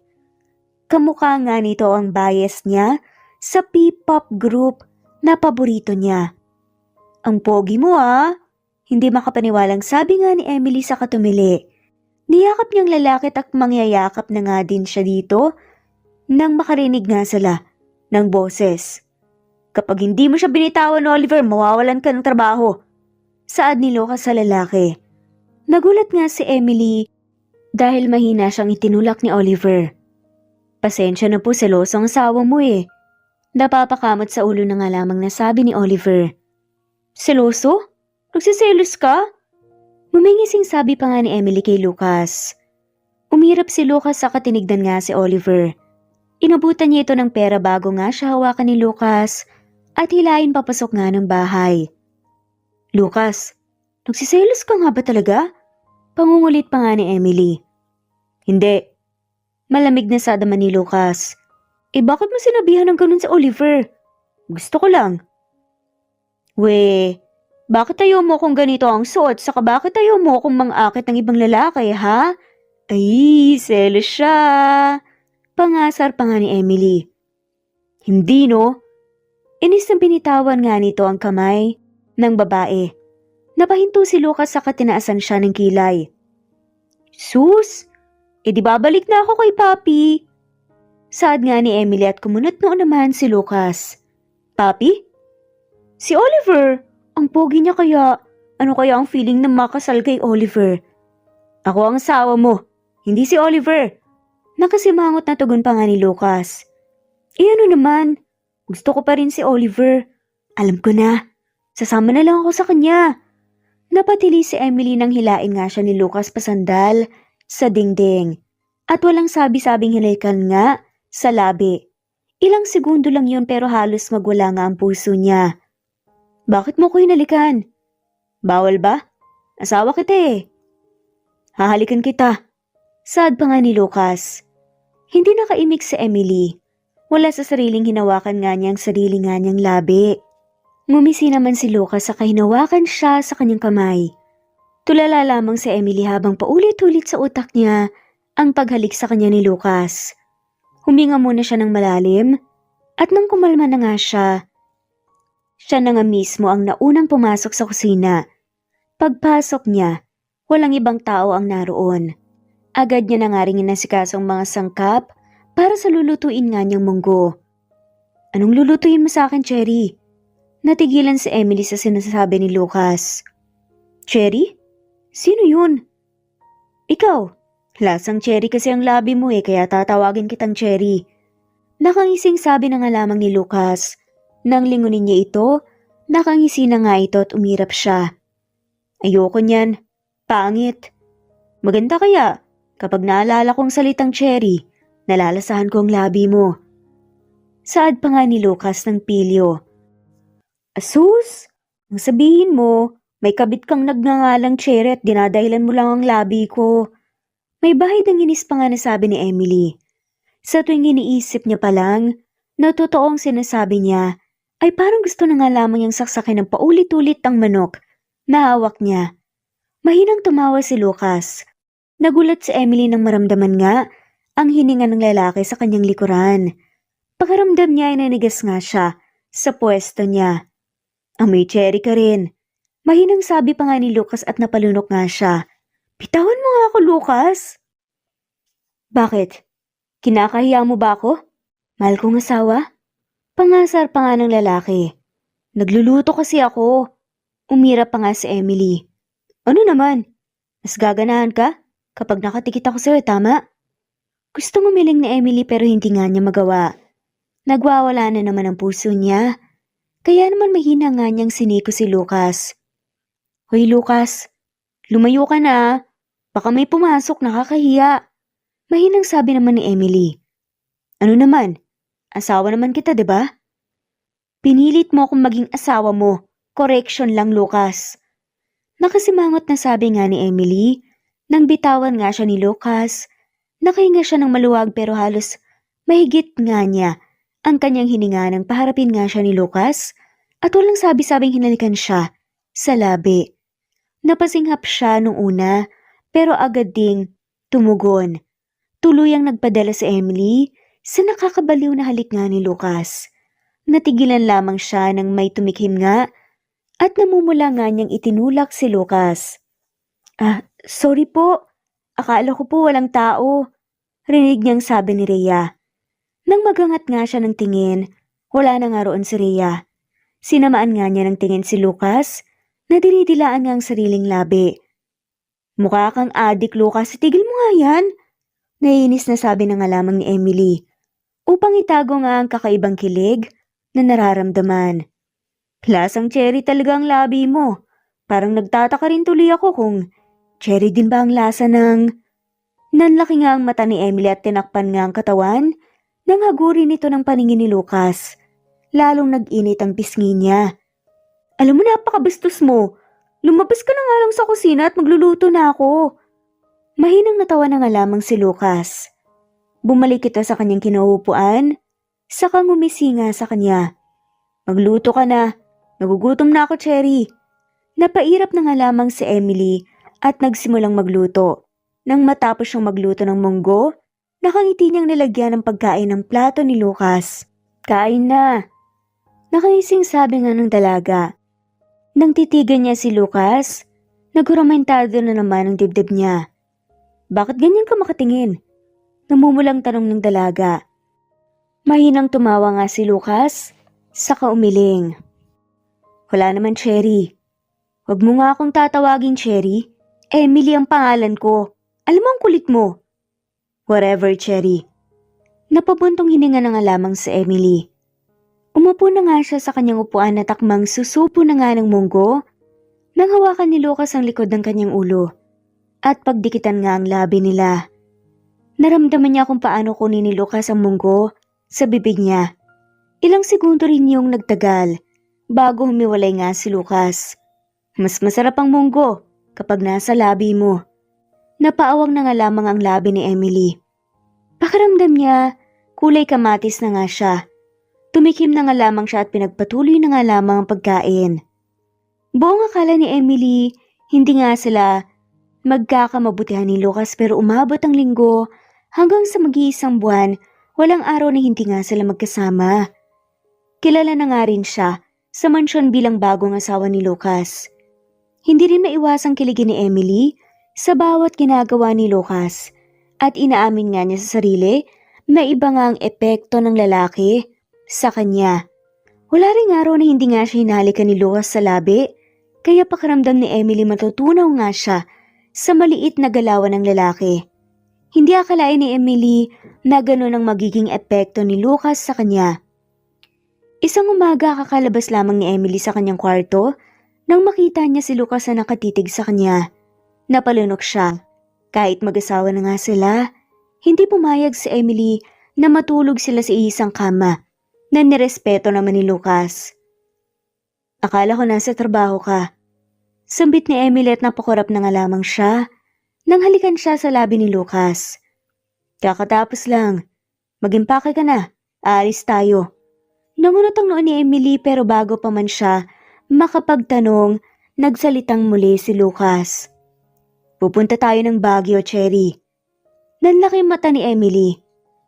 Kamukha nga nito ang bias niya sa P-pop group na paborito niya. Ang pogi mo ah! Hindi makapaniwalang sabi nga ni Emily sa katumili. Niyakap niyang lalaki at mangyayakap na nga din siya dito nang makarinig nga sila ng boses. Kapag hindi mo siya binitawan, Oliver, mawawalan ka ng trabaho. Saad ni Lucas sa lalaki. Nagulat nga si Emily dahil mahina siyang itinulak ni Oliver. Pasensya na po, seloso ang asawa mo eh. Napapakamot sa ulo na nga lamang nasabi ni Oliver. Seloso? Nagsiselos ka? Mumingising sabi pa nga ni Emily kay Lucas. Umirap si Lucas sa katinigdan nga si Oliver. Inabutan niya ito ng pera bago nga siya hawakan ni Lucas at hilahin papasok nga ng bahay. Lucas, nagsiselos ka nga ba talaga? Pangungulit pa nga ni Emily. Hindi. Malamig na sa dama ni Lucas. Bakit mo sinabihan ng ganun sa Oliver? Gusto ko lang. Bakit ayaw mo kung ganito ang suot? Saka bakit ayaw mo kung mang-akit ng ibang lalaki, ha? Ay, selos siya. Pangasar pa nga ni Emily. Hindi no? Inis na binitawan nga nito ang kamay ng babae. Napahinto si Lucas sa katinaasan siya ng kilay. Sus, di babalik na ako kay Papi. Saad nga ni Emily at kumunot noon naman si Lucas. Papi? Si Oliver! Ang pogi niya kaya. Ano kaya ang feeling na makasal kay Oliver? Ako ang asawa mo, hindi si Oliver. Nakasimangot na tugon pa nga ni Lucas. Ano naman? Gusto ko pa rin si Oliver. Alam ko na. Sasama na lang ako sa kanya. Napatili si Emily nang hilain nga siya ni Lucas pasandal sa dingding. At walang sabi-sabing hilikan nga sa labi. Ilang segundo lang yun pero halos magwala nga ang puso niya. Bakit mo ko hinalikan? Bawal ba? Asawa kita eh. Hahalikan kita. Saad pa nga ni Lucas. Hindi nakaimik si Emily. Wala sa sariling hinawakan nga niyang sarili nga niyang labi. Ngumisi naman si Lucas sa hinawakan siya sa kanyang kamay. Tulala lamang si Emily habang paulit-ulit sa utak niya ang paghalik sa kanya ni Lucas. Huminga muna siya ng malalim at nang kumalma na nga siya na nga mismo ang naunang pumasok sa kusina. Pagpasok niya, walang ibang tao ang naroon. Agad niya na nga rin inasikaso ang mga sangkap para sa lulutuin nga niyang munggo. Anong lulutuin mo sa akin, Cherry? Natigilan si Emily sa sinasabi ni Lucas. Cherry? Sino yun? Ikaw. Lasang Cherry kasi ang labi mo eh, kaya tatawagin kitang Cherry. Nakangising sabi na nga lamang ni Lucas. Nang lingunin niya ito, nakangisi na nga ito at umirap siya. Ayoko niyan. Pangit. Maganda kaya kapag naalala kong salitang cherry, nalalasahan ko ang labi mo. Saad pa nga ni Lucas ng pilyo. Asus! Ang sabihin mo, may kabit kang nagngangalang cherry at dinadahilan mo lang ang labi ko. May bahid ang inis pa nga nasabi ni Emily. Sa tuwing iniisip niya pa lang, na totoong sinasabi niya, ay parang gusto na nga lamang niyang saksakin ng paulit-ulit ang manok na hawak niya. Mahinang tumawa si Lucas. Nagulat si Emily nang maramdaman nga ang hininga ng lalaki sa kanyang likuran. Pakaramdam niya ay nanigas nga siya sa pwesto niya. Amoy cherry ka rin. Mahinang sabi pa nga ni Lucas at napalunok nga siya. Bitawan mo nga ako, Lucas! Bakit? Kinakahiya mo ba ako? Mahal kong asawa? Pangasar pa nga ng lalaki. Nagluluto kasi ako. Umira pa nga si Emily. Ano naman? Mas gaganahan ka kapag nakatikit ako sa'yo, tama? Gustong umiling ni Emily pero hindi nga niya magawa. Nagwawala na naman ang puso niya. Kaya naman mahina nga niyang siniko si Lucas. Hoy Lucas, lumayo ka na. Baka may pumasok, nakakahiya. Mahinang sabi naman ni Emily. Ano naman? Asawa naman kita, 'di ba? Pinilit mo akong maging asawa mo. Correction lang, Lucas. Nakasimangot na sabi nga ni Emily. Nang bitawan nga siya ni Lucas. Nakahinga siya ng maluwag pero halos mahigit nga niya ang kanyang hininga nang paharapin nga siya ni Lucas at walang sabi-sabing hinalikan siya sa labi. Napasinghap siya nung una pero agad ding tumugon. Tuluyang nagpadala si Emily sa nakakabaliw na halik nga ni Lucas. Natigilan lamang siya nang may tumikhim nga at namumula nga niyang itinulak si Lucas. Sorry po. Akala ko po walang tao. Rinig niyang sabi ni Rhea. Nang magangat nga siya ng tingin, wala na nga roon si Rhea. Sinamaan nga niya ng tingin si Lucas na dinidilaan nga ang sariling labi. Mukha kang adik, Lucas. Tigil mo nga yan. Naiinis na sabi na nga lamang ni Emily. Upang itago nga ang kakaibang kilig na nararamdaman. Lasang cherry talaga ang labi mo. Parang nagtataka rin tuloy ako kung cherry din ba ang lasa ng... Nanlaki nga ang mata ni Emily at tinakpan nga ang katawan nang haguri nito ng paningin ni Lucas. Lalong nag-init ang pisngi niya. Alam mo, napakabastos mo. Lumabas ka na nga lang sa kusina at magluluto na ako. Mahinang natawa na nga lamang si Lucas. Bumalik ito sa kanyang kinauupuan, saka ngumisi nga sa kanya. Magluto ka na. Nagugutom na ako, Cherry. Napairap na nga lamang si Emily at nagsimulang magluto. Nang matapos siyang magluto ng munggo, nakangiti niyang nilagyan ng pagkain ng plato ni Lucas. Kain na. Nakaising sabi nga ng dalaga. Nang titigan niya si Lucas, naguramentado na naman ang dibdib niya. Bakit ganyan ka makatingin? Namumulang tanong ng dalaga. Mahinang tumawa nga si Lucas, saka umiling. Wala naman, Cherry. Huwag mo nga akong tatawagin, Cherry. Emily ang pangalan ko. Alam mo ang kulit mo. Whatever, Cherry. Napabuntong hininga na nga lamang si Emily. Umupo na nga siya sa kanyang upuan na takmang susupo na nga ng munggo nang hawakan ni Lucas ang likod ng kanyang ulo at pagdikitan nga ang labi nila. Naramdaman niya kung paano kunin ni Lucas ang munggo sa bibig niya. Ilang segundo rin yung nagtagal bago humiwalay nga si Lucas. Mas masarap ang munggo kapag nasa labi mo. Napaawang na nga lamang ang labi ni Emily. Pakiramdam niya, kulay kamatis na nga siya. Tumikim na nga lamang siya at pinagpatuloy na nga lamang ang pagkain. Buong akala ni Emily, hindi nga sila magkakamabutihan ni Lucas pero umabot ang linggo hanggang sa mag-iisang buwan, walang araw na hindi nga sila magkasama. Kilala na nga rin siya sa mansyon bilang bagong asawa ni Lucas. Hindi rin maiwasang kiligin ni Emily sa bawat ginagawa ni Lucas at inaamin nga niya sa sarili na iba nga ang epekto ng lalaki sa kanya. Wala ring araw na hindi nga siya hinalikan ni Lucas sa labi, kaya pakiramdam ni Emily matutunaw nga siya sa maliit na galawan ng lalaki. Hindi akalain ni Emily na gano'n ang magiging epekto ni Lucas sa kanya. Isang umaga kakalabas lamang ni Emily sa kanyang kwarto Nang makita niya si Lucas na nakatitig sa kanya, napalunok siya. Kahit mag-asawa na nga sila, hindi pumayag si Emily na matulog sila sa isang kama na nirespeto naman ni Lucas. Akala ko nasa trabaho ka. Sambit ni Emily at napakurap na nga lamang siya nang halikan siya sa labi ni Lucas. Kakatapos lang. Mag-impake ka na. Aalis tayo. Nangunot ang noon ni Emily pero bago pa man siya makapagtanong, nagsalitang muli si Lucas. Pupunta tayo ng Baguio, Cherry. Nanlaki mata ni Emily.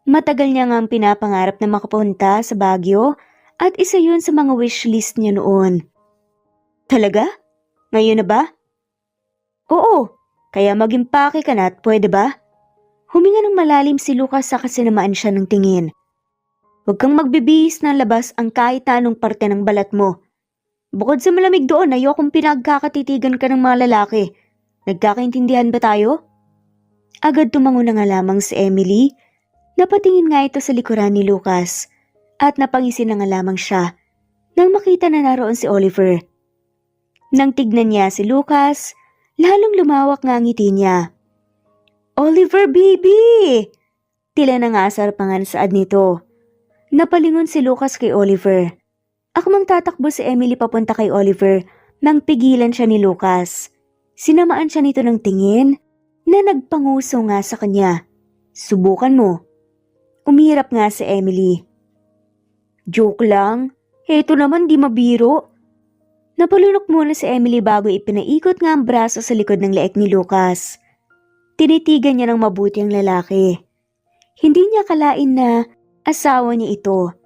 Matagal niya nga ang pinapangarap na makapunta sa Baguio at isa yun sa mga wishlist niya noon. Talaga? Ngayon na ba? Oo, kaya mag-impake ka na at pwede ba? Huminga ng malalim si Lucas sa kasinamaan siya ng tingin. Huwag kang magbibihis ng labas ang kahit na anong parte ng balat mo. Bukod sa malamig doon, ayokong pinagkakatitigan ka ng mga lalaki. Nagkakaintindihan ba tayo? Agad tumango na nga lamang si Emily. Napatingin nga ito sa likuran ni Lucas at napangisi na nga lamang siya nang makita na naroon si Oliver. Nang tignan niya si Lucas, lalong lumawak nga ang ngiti niya. Oliver, baby! Tila nangasar pa nga saad nito. Napalingon si Lucas kay Oliver. Akmang tatakbo si Emily papunta kay Oliver nang pigilan siya ni Lucas. Sinamaan siya nito ng tingin na nagpanguso nga sa kanya. Subukan mo. Umirap nga si Emily. Joke lang. Heto naman di mabiro. Napalunok muna si Emily bago ipinaikot nga ang braso sa likod ng leeg ni Lucas. Tinitigan niya ng mabuti ang lalaki. Hindi niya kalain na asawa niya ito.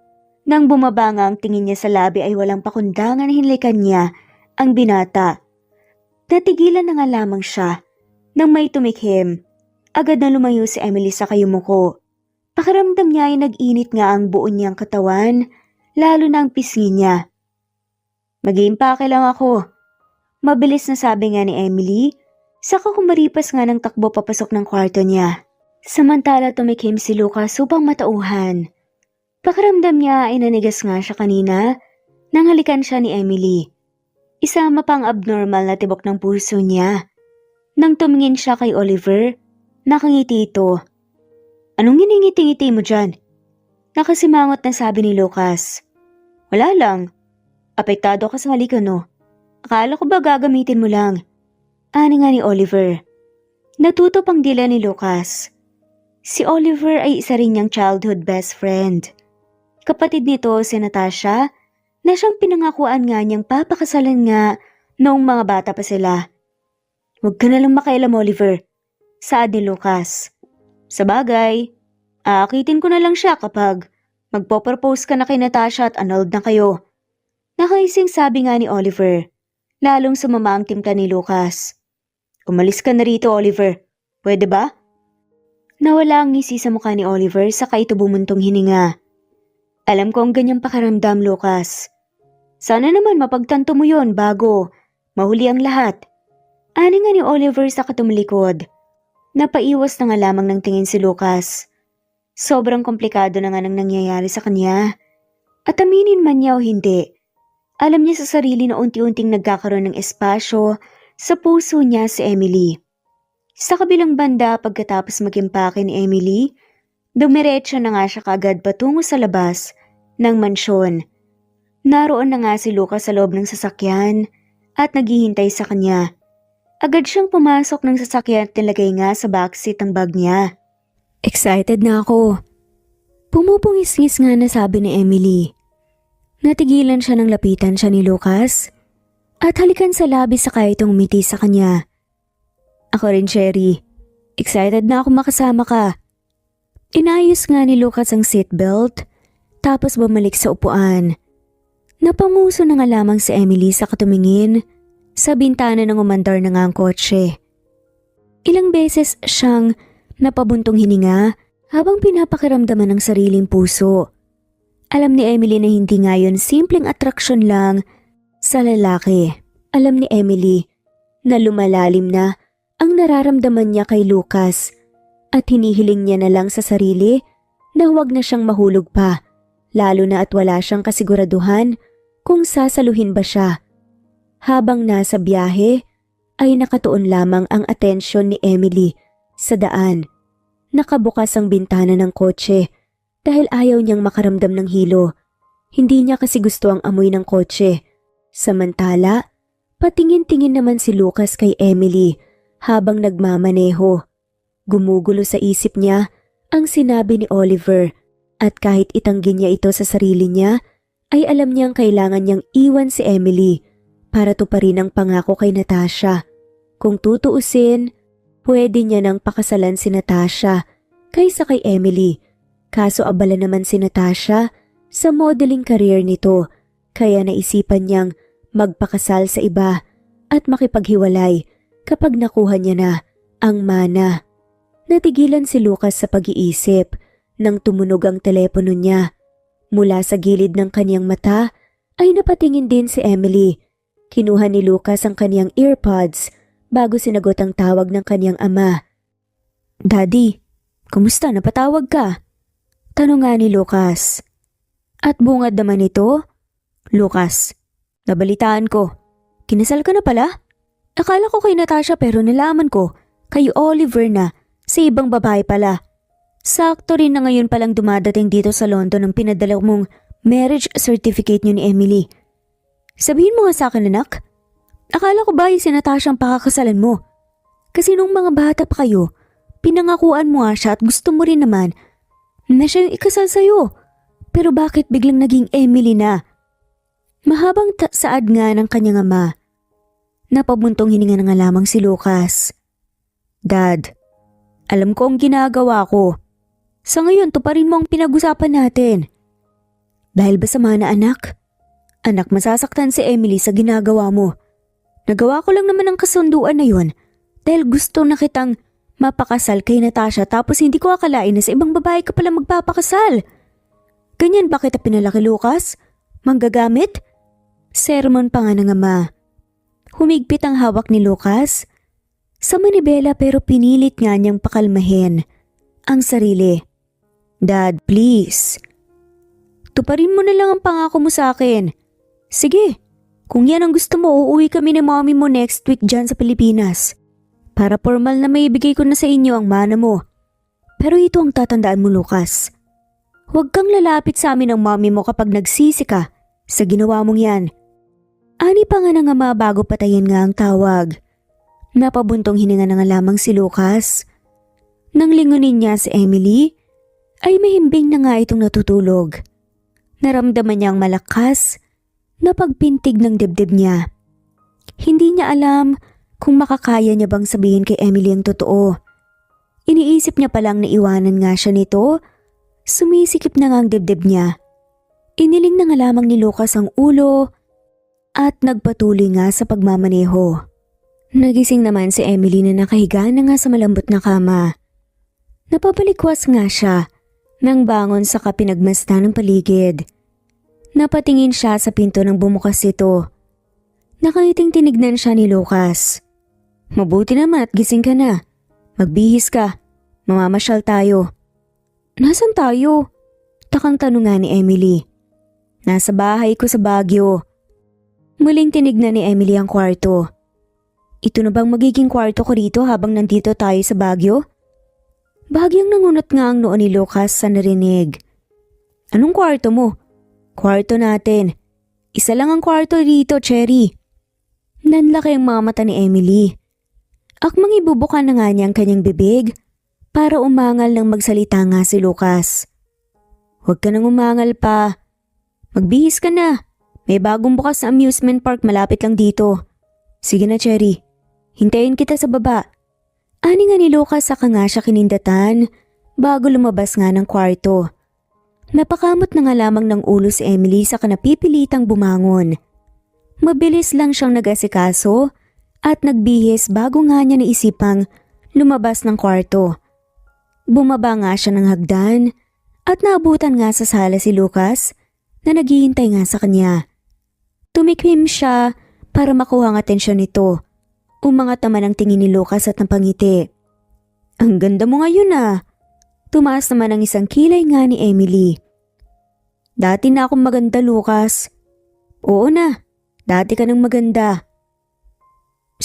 Nang bumaba nga ang tingin niya sa labi ay walang pakundangan na hinlikan niya ang binata. Natigilan na nga lamang siya. Nang may tumikhim, agad na lumayo si Emily sa kayumuko. Pakiramdam niya ay nag-init nga ang buo niyang katawan, lalo na ang pisngi niya. Mag-iimpake lang ako. Mabilis na sabi nga ni Emily, saka kumaripas nga ng takbo papasok ng kwarto niya. Samantala tumikim si Lucas upang matauhan. Pakiramdam niya ay nanigas nga siya kanina nang halikan siya ni Emily. Isama pang abnormal na tibok ng puso niya. Nang tumingin siya kay Oliver, nakangiti ito. Anong giningiti-ngiti mo dyan? Nakasimangot na sabi ni Lucas. Wala lang. Apektado ka sa halikan no. Akala ko ba gagamitin mo lang? Ani nga ni Oliver. Natuto pang dila ni Lucas. Si Oliver ay isa rin niyang childhood best friend. Kapatid nito si Natasha na siyang pinangakuan nga niyang papakasalan nga noong mga bata pa sila. Huwag ka na lang makailam, Oliver. Saad ni Lucas. Sabagay, aakitin ko na lang siya kapag magpo-propose ka na kay Natasha at annulled na kayo. Nakaising sabi nga ni Oliver. Lalong sumama ang timpla ni Lucas. Umalis ka na rito, Oliver. Pwede ba? Nawala ang ngisi sa mukha ni Oliver saka ito bumuntong hininga. Alam ko ang ganyang pakaramdam, Lucas. Sana naman mapagtanto mo yon bago mahuli ang lahat. Ani nga ni Oliver sa katumalikod. Napaiwas na nga lamang ng tingin si Lucas. Sobrang komplikado na nga nang nangyayari sa kanya. At aminin man niya o hindi, alam niya sa sarili na unti-unting nagkakaroon ng espasyo sa puso niya si Emily. Sa kabilang banda pagkatapos mag-impake ni Emily, dumiretso na nga siya kaagad patungo sa labas ng mansyon. Naroon na nga si Lucas sa loob ng sasakyan at naghihintay sa kanya. Agad siyang pumasok ng sasakyan at nilagay nga sa backseat ang bag niya. Excited na ako. Pumupungis-ngis nga na sabi ni Emily. Natigilan siya nang lapitan siya ni Lucas at halikan sa labi saka itong umiti sa kanya. Ako rin, Cherry. Excited na ako makasama ka. Inayos nga ni Lucas ang seatbelt tapos bumalik sa upuan. Napanguso na nga lamang si Emily sa katumingin sa bintana ng umandar na nga ang kotse. Ilang beses siyang napabuntong hininga habang pinapakiramdaman ng sariling puso. Alam ni Emily na hindi nga yun simpleng atraksyon lang sa lalaki. Alam ni Emily na lumalalim na ang nararamdaman niya kay Lucas at hinihiling niya na lang sa sarili na huwag na siyang mahulog pa, lalo na at wala siyang kasiguraduhan kung sasaluhin ba siya. Habang nasa biyahe, ay nakatuon lamang ang atensyon ni Emily sa daan. Nakabukas ang bintana ng kotse dahil ayaw niyang makaramdam ng hilo. Hindi niya kasi gusto ang amoy ng kotse. Samantala, patingin-tingin naman si Lucas kay Emily habang nagmamaneho. Gumugulo sa isip niya ang sinabi ni Oliver at kahit itanggi niya ito sa sarili niya, ay alam niyang kailangan niyang iwan si Emily para tuparin ang pangako kay Natasha. Kung tutuusin, pwede niya nang pakasalan si Natasha kaysa kay Emily. Kaso abala naman si Natasha sa modeling career nito, kaya naisipan niyang magpakasal sa iba at makipaghiwalay kapag nakuha niya na ang mana. Natigilan si Lucas sa pag-iisip nang tumunog ang telepono niya. Mula sa gilid ng kaniyang mata ay napatingin din si Emily. Kinuha ni Lucas ang kaniyang earpods bago sinagot ang tawag ng kaniyang ama. "Daddy, kumusta? Napatawag ka?" Tanong nga ni Lucas. At bungad naman ito, "Lucas, nabalitaan ko. Kinasal ka na pala? Akala ko kay Natasha pero nalaman ko kay Oliver na, sa ibang babae pala. Sakto rin na ngayon palang dumadating dito sa London ang pinadala mong marriage certificate niyo ni Emily. Sabihin mo nga sa akin, anak. Akala ko ba yung si Natasha ang pakakasalan mo? Kasi nung mga bata pa kayo, pinangakuan mo nga siya at gusto mo rin naman na siya yung ikasal sa'yo. Pero bakit biglang naging Emily na?" Mahabang saad nga ng kanyang ama. Napabuntong hininga na nga lamang si Lucas. "Dad, alam ko ang ginagawa ko. Sa ngayon, tuparin mo ang pinag-usapan natin." "Dahil ba sama na anak? Anak, masasaktan si Emily sa ginagawa mo. Nagawa ko lang naman ang kasunduan na yun dahil gusto na kitang mapakasal kay Natasha tapos hindi ko akalain na sa ibang babae ka pala magpapakasal. Ganyan ba kita pinalaki, Lucas? Manggagamit?" Sermon pa nga ng ama. Humigpit ang hawak ni Lucas sa manibela pero pinilit nga niyang pakalmahin ang sarili. "Dad, please. Tuparin mo na lang ang pangako mo sa akin. Sige, kung yan ang gusto mo, uuwi kami ni mommy mo next week dyan sa Pilipinas. Para formal na maibigay ko na sa inyo ang mana mo. Pero ito ang tatandaan mo, Lucas. Huwag kang lalapit sa amin ng mommy mo kapag nagsisi ka sa ginawa mong yan." Ani pa nga ng ama bago patayin nga ang tawag. Napabuntong hininga na nga lamang si Lucas. Nang lingunin niya si Emily, ay mahimbing na nga itong natutulog. Naramdaman niyang malakas na pagpintig ng dibdib niya. Hindi niya alam kung makakaya niya bang sabihin kay Emily ang totoo. Iniisip niya palang na iwanan nga siya nito, sumisikip na nga ang dibdib niya. Iniling na nga lamang ni Lucas ang ulo at nagpatuloy nga sa pagmamaneho. Nagising naman si Emily na nakahiga na nga sa malambot na kama. Napapalikwas nga siya nang bangon sa kapinagmasdan ng paligid. Napatingin siya sa pinto nang bumukas ito. Nakangiting tinignan siya ni Lucas. "Mabuti naman at gising ka na. Magbihis ka. Mamamasyal tayo." "Nasaan tayo?" Takang tanong nga ni Emily. "Nasa bahay ko sa Baguio." Muling tinignan ni Emily ang kwarto. "Ito na bang magiging kwarto ko rito habang nandito tayo sa Baguio?" Bagyang nangunot nga ang noo ni Lucas sa narinig. "Anong kwarto mo?" "Kwarto natin. Isa lang ang kwarto rito, Cherry." Nanlaki ang mga mata ni Emily. Akmang ibubukan na nga niya ang kanyang bibig para umangal nang magsalita nga si Lucas. "Huwag ka nang umangal pa. Magbihis ka na. May bagong bukas na amusement park malapit lang dito. Sige na, Cherry. Hintayin kita sa baba." Ani nga ni Lucas saka nga siya kinindatan bago lumabas nga ng kwarto. Napakamot na nga lamang ng ulo si Emily saka napipilitang bumangon. Mabilis lang siyang nag-asikaso at nagbihis bago nga niya naisipang lumabas ng kwarto. Bumaba nga siya ng hagdan at naabutan nga sa sala si Lucas na naghihintay nga sa kanya. Tumikhim siya para makuha ang atensyon nito. Umangat naman ang tingin ni Lucas at napangiti. "Ang ganda mo ngayon ah." Tumaas naman ang isang kilay nga ni Emily. "Dati na akong maganda, Lucas." "Oo na, dati ka nang maganda.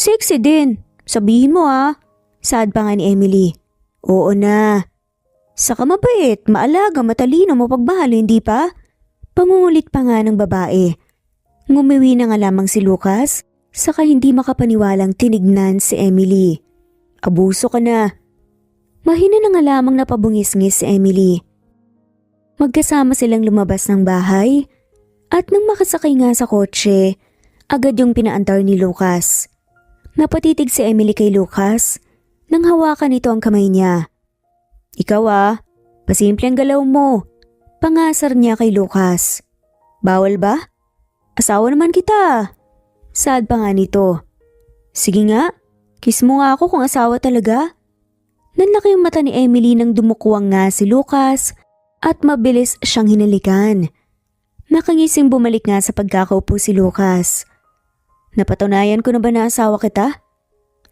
Sexy din. Sabihin mo Sad pa nga ni Emily. Oo na. Saka mabait, maalaga, matalino, mapagmahal, hindi pa? Pangungulit pa nga ng babae. Ngumiwi na nga lamang si Lucas, saka hindi makapaniwalang tinignan si Emily. Abuso ka na. Mahina na nga lamang napabungis-ngis si Emily. Magkasama silang lumabas ng bahay at nang makasakay nga sa kotse, agad yung pinaantar ni Lucas. Napatitig si Emily kay Lucas nang hawakan nito ang kamay niya. Ikaw pasimple ang galaw mo. Pangasar niya kay Lucas. Bawal ba? Asawa naman kita. Sad pa nga nito. Sige nga, kiss mo nga ako kung asawa talaga. Nanlaki yung mata ni Emily nang dumukuwang nga si Lucas at mabilis siyang hinalikan. Nakangising bumalik nga sa pagkakaupo si Lucas. Napatunayan ko na ba na asawa kita?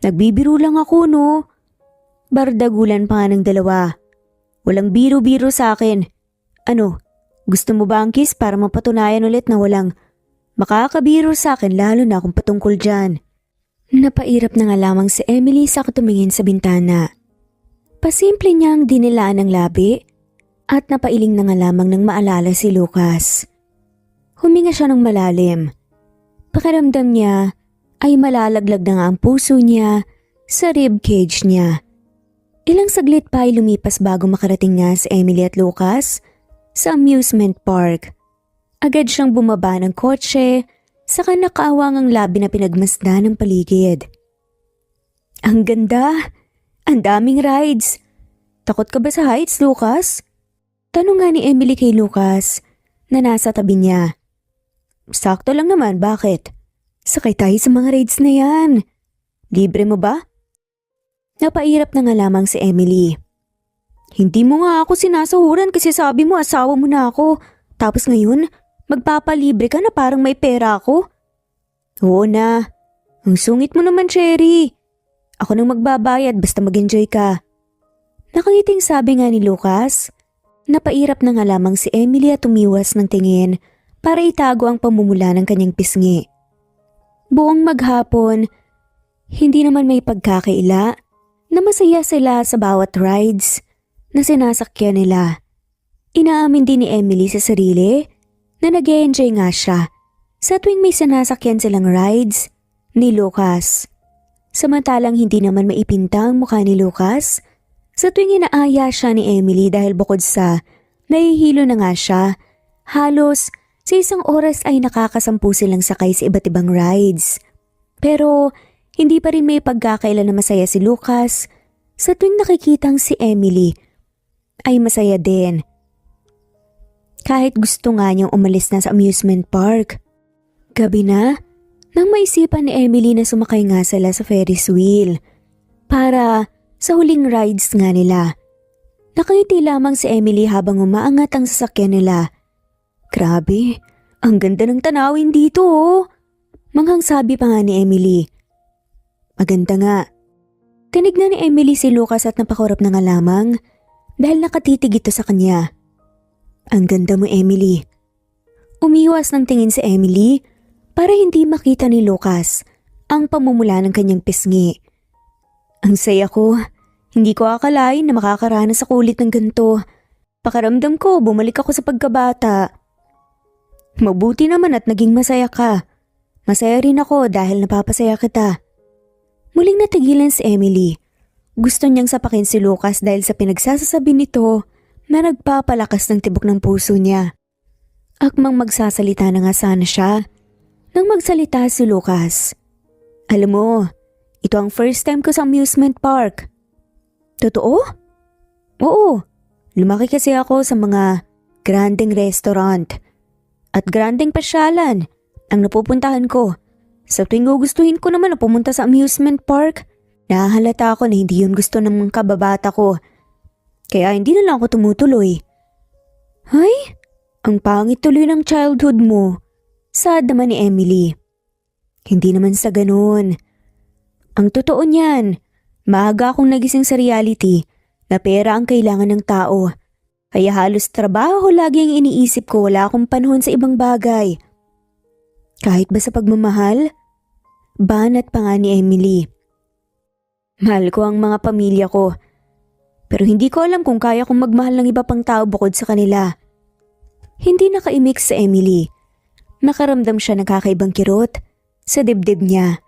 Nagbibiro lang ako no. Bardagulan pa nga ng dalawa. Walang biro-biro sa akin. Ano, gusto mo ba ang kiss para mapatunayan ulit na walang makakabiro sa akin lalo na kung patungkol dyan? Napairap na nga lamang si Emily sa tumingin sa bintana. Pasimple niyang dinilaan ng labi at napailing na nga lamang nang maalala si Lucas. Huminga siya ng malalim. Pakiramdam niya ay malalaglag na nga ang puso niya sa rib cage niya. Ilang saglit pa ay lumipas bago makarating nga si Emily at Lucas sa amusement park. Agad siyang bumaba ng kotse, saka nakaawang ang labi na pinagmasdan ng paligid. Ang ganda! Ang daming rides! Takot ka ba sa heights, Lucas? Tanong nga ni Emily kay Lucas na nasa tabi niya. Sakto lang naman, bakit? Sakay tayo sa mga rides na yan. Libre mo ba? Napairap na nga lamang si Emily. Hindi mo nga ako sinasahuran kasi sabi mo asawa mo na ako. Tapos ngayon, magpapalibre ka na parang may pera ako. Oo na. Ang sungit mo naman, Cherry. Ako nang magbabayad basta mag-enjoy ka. Nakangiting sabi nga ni Lucas. Napairap na nga lamang si Emily at umiwas ng tingin para itago ang pamumula ng kanyang pisngi. Buong maghapon, hindi naman may pagkakaila na masaya sila sa bawat rides na sinasakyan nila. Inaamin din ni Emily sa sarili na nag-e-enjoy nga siya sa tuwing may sinasakyan silang rides ni Lucas. Samantalang hindi naman maipinta ang mukha ni Lucas sa tuwing inaaya siya ni Emily dahil bukod sa nahihilo na nga siya, halos sa isang oras ay nakakasampu silang sakay sa iba't ibang rides. Pero hindi pa rin may pagkakaila na masaya si Lucas sa tuwing nakikitang si Emily ay masaya din. Kahit gusto nga niyang umalis na sa amusement park. Gabi na, nang maisipan ni Emily na sumakay nga sila sa Ferris wheel para sa huling rides nga nila. Nakangiti lamang si Emily habang umaangat ang sasakyan nila. Grabe, ang ganda ng tanawin dito Manghang sabi pa nga ni Emily. Maganda nga. Tinignan ni Emily si Lucas at napakurap na nga lamang dahil nakatitig ito sa kanya. Ang ganda mo, Emily. Umiwas ng tingin si Emily para hindi makita ni Lucas ang pamumula ng kanyang pisngi. Ang saya ko. Hindi ko akalain na makakaranas ako ulit ng ganito. Pakiramdam ko bumalik ako sa pagkabata. Mabuti naman at naging masaya ka. Masaya rin ako dahil napapasaya kita. Muling natigilan si Emily. Gusto niyang sapakin si Lucas dahil sa pinagsasasabi nito na nagpapalakas ng tibok ng puso niya. Akmang magsasalita na nga sana siya nang magsalita si Lucas. Alam mo, ito ang first time ko sa amusement park. Totoo? Oo, lumaki kasi ako sa mga grandeng restaurant at grandeng pasyalan ang napupuntahan ko. Sa tuwing gugustuhin ko naman na pumunta sa amusement park, nahahalata ako na hindi yun gusto ng mga kababata ko. Kaya hindi na lang ako tumutuloy. Ay, ang pangit tuloy ng childhood mo. Sad naman ni Emily. Hindi naman sa ganun. Ang totoo niyan, maaga akong nagising sa reality na pera ang kailangan ng tao. Kaya halos trabaho lagi ang iniisip ko, wala akong panahon sa ibang bagay. Kahit ba sa pagmamahal? Banat pa nga ni Emily. Mahal ko ang mga pamilya ko. Pero hindi ko alam kung kaya kong magmahal ng iba pang tao bukod sa kanila. Hindi nakaimik sa Emily. Nakaramdam siya ng kakaibang kirot sa dibdib niya.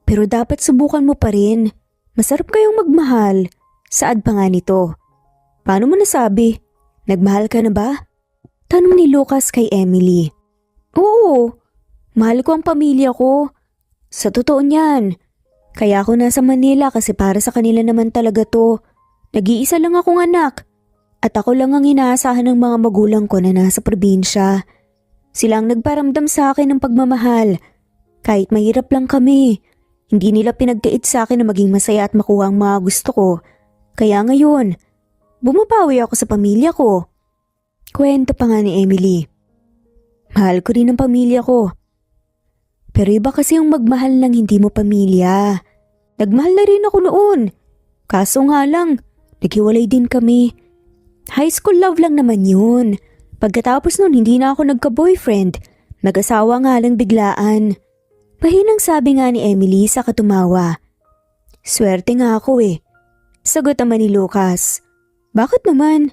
Pero dapat subukan mo pa rin. Masarap kayong magmahal. Saad pa nga nito. Paano mo nasabi? Nagmahal ka na ba? Tanong ni Lucas kay Emily. Oo, mahal ko ang pamilya ko. Sa totoo niyan. Kaya ako nasa Manila kasi para sa kanila naman talaga to. Nag-iisa lang akong anak. At ako lang ang inaasahan ng mga magulang ko na nasa probinsya. Sila ang nagparamdam sa akin ng pagmamahal. Kahit mahirap lang kami. Hindi nila pinagkait sa akin na maging masaya at makuha ang mga gusto ko. Kaya ngayon, bumabawi ako sa pamilya ko. Kwento pa nga ni Emily. Mahal ko rin ang pamilya ko. Pero iba kasi yung magmahal ng hindi mo pamilya. Nagmahal na rin ako noon. Kaso nga lang, naghiwalay din kami. High school love lang naman yun. Pagkatapos nun hindi na ako nagka-boyfriend. Nag-asawa nga lang biglaan. Pahinang sabi nga ni Emily sa katumawa. Swerte nga ako eh. Sagot naman ni Lucas. Bakit naman?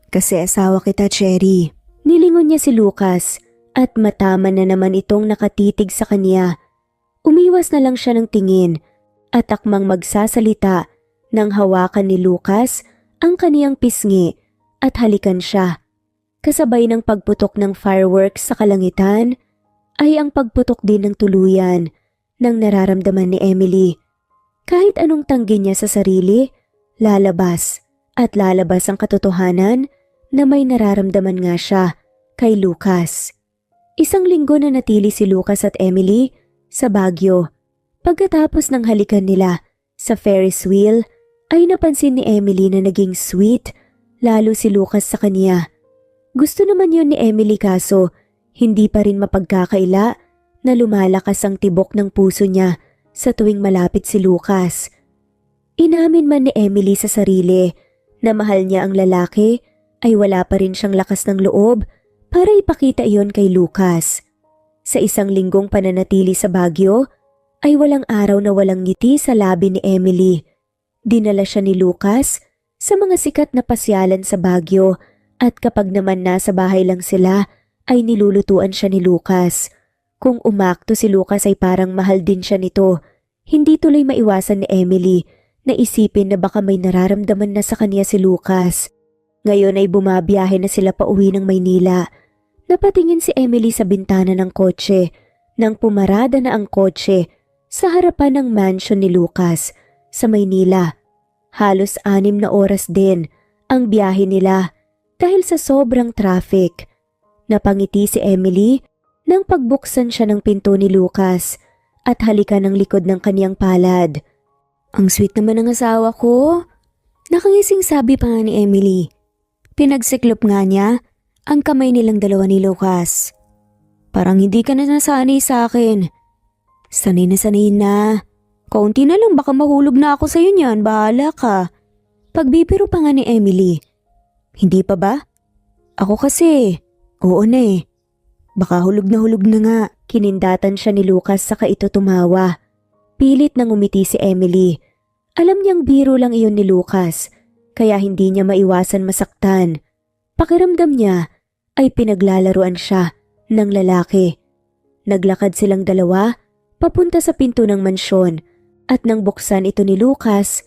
Kasi asawa kita, Cherry. Nilingon niya si Lucas at matama na naman itong nakatitig sa kanya. Umiwas na lang siya ng tingin at akmang magsasalita nang hawakan ni Lucas ang kaniyang pisngi at halikan siya. Kasabay ng pagputok ng fireworks sa kalangitan ay ang pagputok din ng tuluyan ng nararamdaman ni Emily. Kahit anong tanggi niya sa sarili, lalabas at lalabas ang katotohanan na may nararamdaman nga siya kay Lucas. Isang linggo na natili si Lucas at Emily sa Baguio. Pagkatapos ng halikan nila sa Ferris wheel ay napansin ni Emily na naging sweet lalo si Lucas sa kanya. Gusto naman yun ni Emily kaso hindi pa rin mapagkakaila na lumalakas ang tibok ng puso niya sa tuwing malapit si Lucas. Inamin man ni Emily sa sarili na mahal niya ang lalaki ay wala pa rin siyang lakas ng loob para ipakita iyon kay Lucas. Sa isang linggong pananatili sa Baguio ay walang araw na walang ngiti sa labi ni Emily. Dinala siya ni Lucas sa mga sikat na pasyalan sa Baguio at kapag naman nasa bahay lang sila ay nilulutuan siya ni Lucas. Kung umakto si Lucas ay parang mahal din siya nito. Hindi tuloy maiwasan ni Emily na isipin na baka may nararamdaman na sa kanya si Lucas. Ngayon ay bumabiyahe na sila pauwi ng Maynila. Napatingin si Emily sa bintana ng kotse nang pumarada na ang kotse sa harapan ng mansion ni Lucas sa Maynila. Halos 6 na oras din ang biyahe nila dahil sa sobrang traffic. Napangiti si Emily nang pagbuksan siya ng pinto ni Lucas at halikan ng likod ng kaniyang palad. Ang sweet naman ng asawa ko. Nakangising sabi pa nga ni Emily. Pinagsiklop nga niya ang kamay nilang dalawa ni Lucas. Parang hindi ka na nasanay sa akin. Sanay na. Kaunti na lang baka mahulog na ako sa'yo niyan, bahala ka. Pagbibiro pa nga ni Emily. Hindi pa ba? Ako kasi. Oo na eh. Baka hulog na nga. Kinindatan siya ni Lucas saka ito tumawa. Pilit nang umiti si Emily. Alam niyang biro lang iyon ni Lucas, kaya hindi niya maiwasan masaktan. Pakiramdam niya ay pinaglalaruan siya ng lalaki. Naglakad silang dalawa papunta sa pinto ng mansyon at nang buksan ito ni Lucas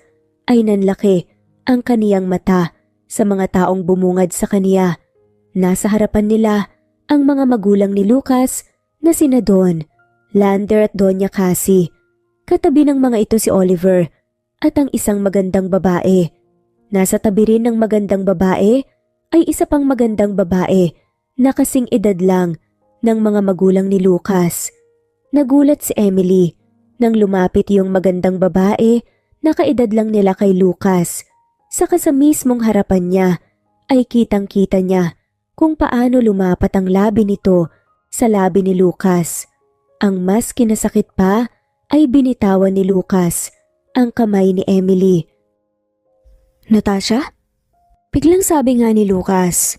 ay nanlaki ang kaniyang mata sa mga taong bumungad sa kaniya. Nasa harapan nila ang mga magulang ni Lucas na sina Don, Lander at Doña Cassie. Katabi ng mga ito si Oliver at ang isang magandang babae. Nasa tabi rin ng magandang babae ay isa pang magandang babae na kasing edad lang ng mga magulang ni Lucas. Nagulat si Emily nang lumapit yung magandang babae na kaedad lang nila kay Lucas. Saka sa mismong harapan niya ay kitang-kita niya kung paano lumapat ang labi nito sa labi ni Lucas. Ang mas kinasakit pa ay binitawan ni Lucas ang kamay ni Emily. Natasha? Biglang sabi nga ni Lucas,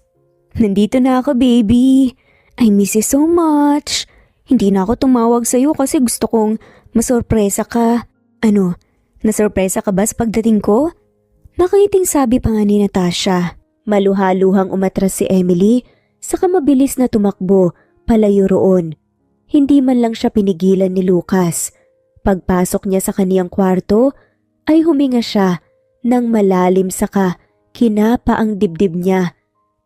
nandito na ako baby. I miss you so much. Hindi na ako tumawag sa'yo kasi gusto kong masorpresa ka. Ano, nasorpresa ka ba sa pagdating ko? Nakangiting sabi pa nga ni Natasha. Maluhaluhang umatras si Emily, saka mabilis na tumakbo palayo roon. Hindi man lang siya pinigilan ni Lucas. Pagpasok niya sa kaniyang kwarto, ay huminga siya ng malalim saka kinapa ang dibdib niya.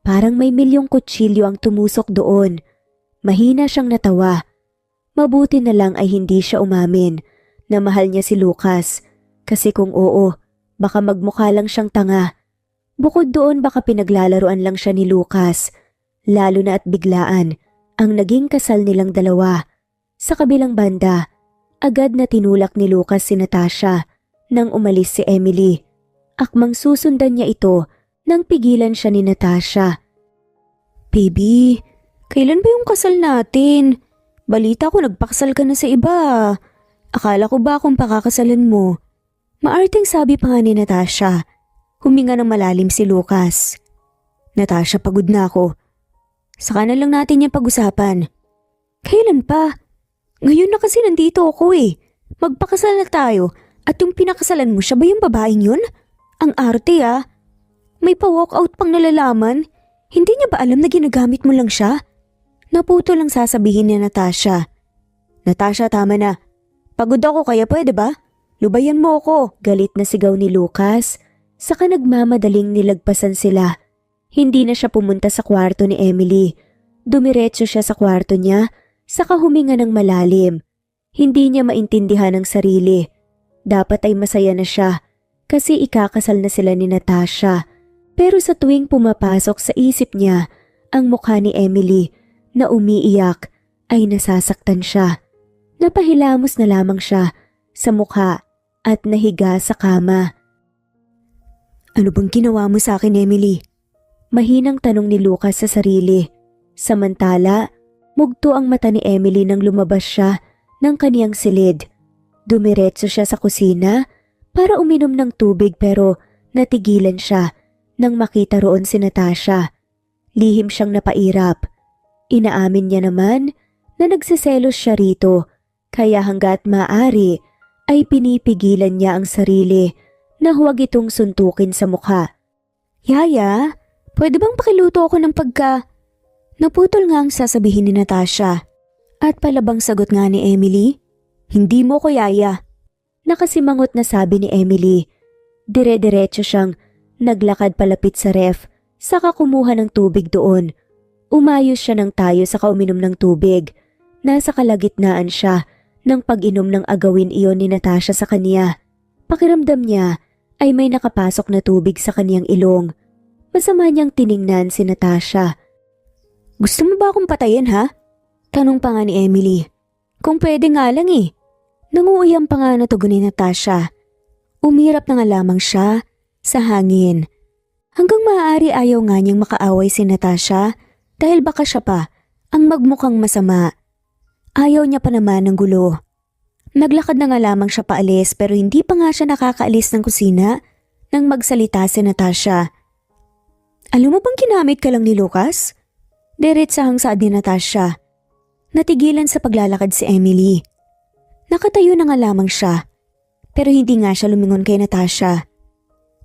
Parang may milyong kutsilyo ang tumusok doon. Mahina siyang natawa. Mabuti na lang ay hindi siya umamin na mahal niya si Lucas. Kasi kung oo, baka magmukha lang siyang tanga. Bukod doon baka pinaglalaruan lang siya ni Lucas. Lalo na at biglaan ang naging kasal nilang dalawa. Sa kabilang banda, agad na tinulak ni Lucas si Natasha nang umalis si Emily. Akmang susundan niya ito nang pigilan siya ni Natasha. Baby, kailan ba yung kasal natin? Balita ko nagpakasal ka na sa iba. Akala ko ba akong pakakasalan mo? Maarting sabi pa nga ni Natasha. Huminga ng malalim si Lucas. Natasha, pagod na ako. Saka na lang natin yung pag-usapan. Kailan pa? Ngayon na kasi nandito ako eh. Magpakasal na tayo. At yung pinakasalan mo, siya ba yung babaeng yun? Ang arte ah. May pa-walkout pang nalalaman. Hindi niya ba alam na ginagamit mo lang siya? Naputo lang sasabihin ni Natasha. Natasha, tama na. Pagod ako kaya pwede ba? Lubayan mo ako. Galit na sigaw ni Lucas. Saka nagmamadaling nilagpasan sila. Hindi na siya pumunta sa kwarto ni Emily. Dumiretso siya sa kwarto niya, saka huminga ng malalim. Hindi niya maintindihan ang sarili. Dapat ay masaya na siya kasi ikakasal na sila ni Natasha. Pero sa tuwing pumapasok sa isip niya ang mukha ni Emily na umiiyak ay nasasaktan siya. Napahilamos na lamang siya sa mukha at nahiga sa kama. Ano bang ginawa mo sa akin, Emily? Mahinang tanong ni Lucas sa sarili. Samantala, mugto ang mata ni Emily nang lumabas siya ng kaniyang silid. Dumiretso siya sa kusina para uminom ng tubig pero natigilan siya nang makita roon si Natasha. Lihim siyang napairap. Inaamin niya naman na nagsiselos siya rito kaya hanggat maaari ay pinipigilan niya ang sarili na huwag itong suntukin sa mukha. Yaya, pwede bang pakiluto ako ng pagka... Naputol nga ang sasabihin ni Natasha. At palabang sagot nga ni Emily, hindi mo ko yaya. Nakasimangot na sabi ni Emily. Dire-diretso siyang naglakad palapit sa ref, saka kumuha ng tubig doon. Umayos siya ng tayo saka uminom ng tubig. Nasa kalagitnaan siya ng pag-inom ng agawin iyon ni Natasha sa kanya. Pakiramdam niya ay may nakapasok na tubig sa kaniyang ilong. Masama niyang tiningnan si Natasha. Gusto mo ba akong patayin ha? Tanong pa nga ni Emily. Kung pwede nga lang eh. Nanguuyam pa nga na tugon ni Natasha. Umirap na nga lamang siya sa hangin. Hanggang maaari ayaw nga niyang makaaway si Natasha dahil baka siya pa ang magmukhang masama. Ayaw niya pa naman ng gulo. Naglakad na nga lamang siya paalis pero hindi pa nga siya nakakaalis ng kusina nang magsalita si Natasha. Alam mo bang ginamit ka lang ni Lucas? Diretsahang saad ni Natasha. Natigilan sa paglalakad si Emily. Nakatayo na nga lamang siya pero hindi nga siya lumingon kay Natasha.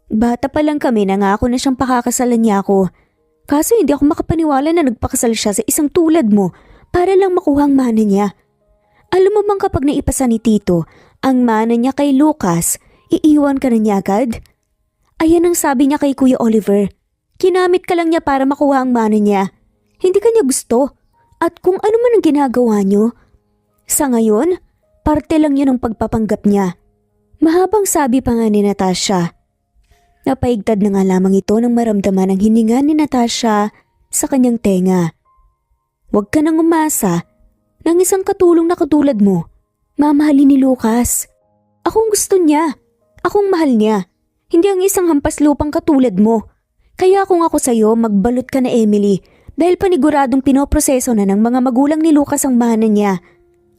Bata pa lang kami, nangako na siyang pakakasalan niya ako. Kaso hindi ako makapaniwala na nagpakasal siya sa isang tulad mo para lang makuha ang mana niya. Alam mo bang kapag naipasa ni Tito ang mana niya kay Lucas, iiwan ka na niya agad? Ayan ang sabi niya kay Kuya Oliver. Kinamit ka lang niya para makuha ang mana niya. Hindi ka niya gusto. At kung ano man ang ginagawa niyo, sa ngayon, parte lang yun ang pagpapanggap niya. Mahabang sabi pa nga ni Natasha. Napaigtad na nga lamang ito nang maramdaman ang hininga ni Natasha sa kanyang tenga. Huwag ka nang umasa ng isang katulong na katulad mo. Mamahalin ni Lucas. Akong gusto niya. Akong mahal niya. Hindi ang isang hampas lupang katulad mo. Kaya kung ako sa'yo, magbalot ka na Emily dahil paniguradong pinoproseso na ng mga magulang ni Lucas ang mana niya.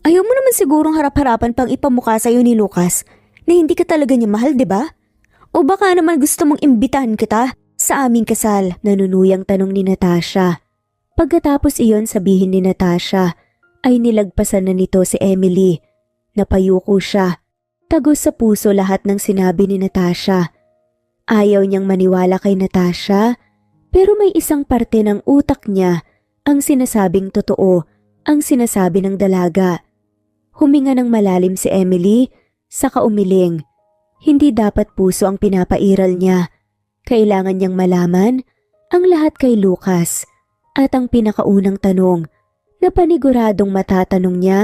Ayaw mo naman sigurong harap-harapan pang ipamukha sa'yo ni Lucas na hindi ka talaga niya mahal, di ba? O baka naman gusto mong imbitahan kita sa aming kasal? Nanunuyang tanong ni Natasha. Pagkatapos iyon sabihin ni Natasha ay nilagpasan na nito si Emily. Napayuko siya. Tagos sa puso lahat ng sinabi ni Natasha. Ayaw niyang maniwala kay Natasha, pero may isang parte ng utak niya ang sinasabing totoo, ang sinasabi ng dalaga. Huminga ng malalim si Emily, saka umiling. Hindi dapat puso ang pinapairal niya. Kailangan niyang malaman ang lahat kay Lucas. At ang pinakaunang tanong na paniguradong matatanong niya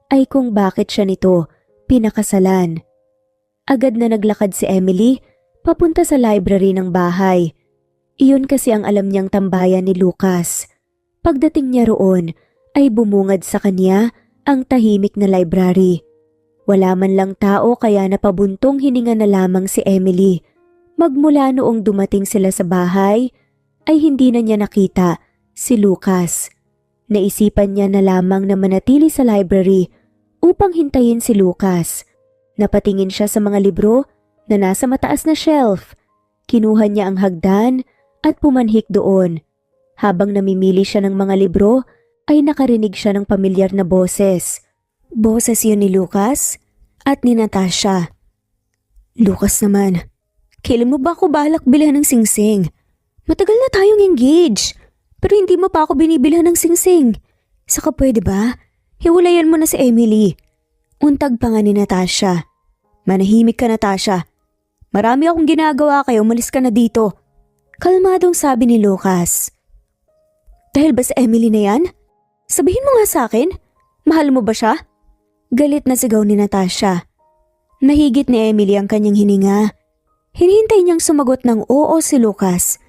ay kung bakit siya nito pinakasalan. Agad na naglakad si Emily papunta sa library ng bahay. Iyon kasi ang alam niyang tambayan ni Lucas. Pagdating niya roon ay bumungad sa kanya ang tahimik na library. Wala man lang tao kaya napabuntong hininga na lamang si Emily. Magmula noong dumating sila sa bahay ay hindi na niya nakita si Lucas. Naisipan niya na lamang na manatili sa library upang hintayin si Lucas. Napatingin siya sa mga libro na nasa mataas na shelf. Kinuha niya ang hagdan at pumanhik doon. Habang namimili siya ng mga libro ay nakarinig siya ng pamilyar na boses. Boses yun ni Lucas at ni Natasha. Lucas naman, kailan mo ba ako balak bilhan ng singsing? Matagal na tayong engaged. Pero hindi mo pa ako binibilhan ng singsing. Saka pwede ba? Hiwalayan mo na si Emily. Untag pa nga ni Natasha. Manahimik ka, Natasha. Marami akong ginagawa kaya umalis ka na dito. Kalmadong sabi ni Lucas. Dahil ba sa Emily na yan? Sabihin mo nga sa akin, mahal mo ba siya? Galit na sigaw ni Natasha. Nahigit ni Emily ang kanyang hininga. Hinihintay niyang sumagot ng oo si Lucas.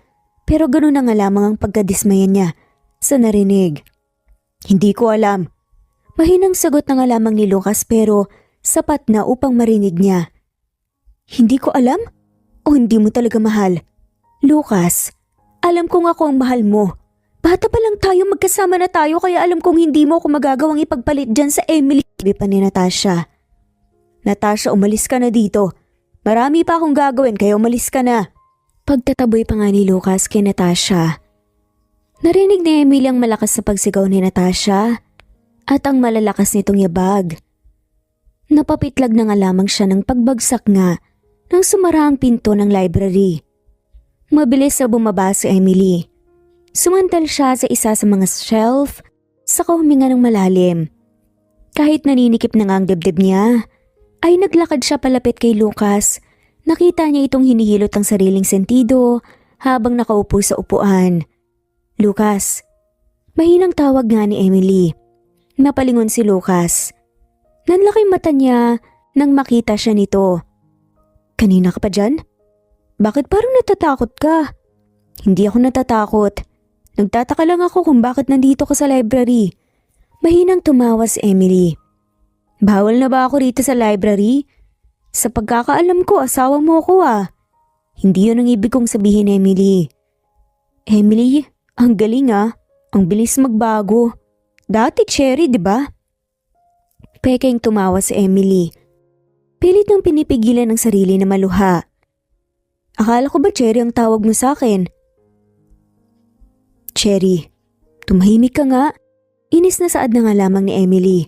Pero gano'n na nga lamang ang pagkadismaya niya sa narinig. Hindi ko alam. Mahinang sagot na nga lamang ni Lucas pero sapat na upang marinig niya. Hindi ko alam? O hindi mo talaga mahal? Lucas, alam kong ako ang mahal mo. Bata pa lang tayo, magkasama na tayo kaya alam kong hindi mo ako magagawang ipagpalit dyan sa Emily. Sabi pa ni Natasha. Natasha, umalis ka na dito. Marami pa akong gagawin kaya umalis ka na. Pagtataboy pa nga ni Lucas kay Natasha. Narinig ni Emily ang malakas na pagsigaw ni Natasha at ang malalakas nitong yabag. Napapitlag na nga lamang siya ng pagbagsak nga nang sumara ang pinto ng library. Mabilis na bumaba si Emily. Sumantal siya sa isa sa mga shelf, saka huminga ng malalim. Kahit naninikip na nga ang dibdib niya, ay naglakad siya palapit kay Lucas. Nakita niya itong hinihilot ang sariling sentido habang nakaupo sa upuan. Lucas, mahinang tawag nga ni Emily. Napalingon si Lucas. Nanlaki mata niya nang makita siya nito. Kanina ka pa dyan? Bakit parang natatakot ka? Hindi ako natatakot. Nagtataka lang ako kung bakit nandito ka sa library. Mahinang tumawa si Emily. Bawal na ba ako rito sa library? Sa pagkakaalam ko, asawa mo ako ah. Hindi yun ang ibig kong sabihin, Emily. Emily, ang galing ah. Ang bilis magbago. Dati cherry, di ba? Pekeng tumawa si Emily. Pilit nang pinipigilan ng sarili na maluha. Akala ko ba Cherry ang tawag mo sa akin? Cherry, tumahimik ka nga. Inis na saad na nga lamang ni Emily.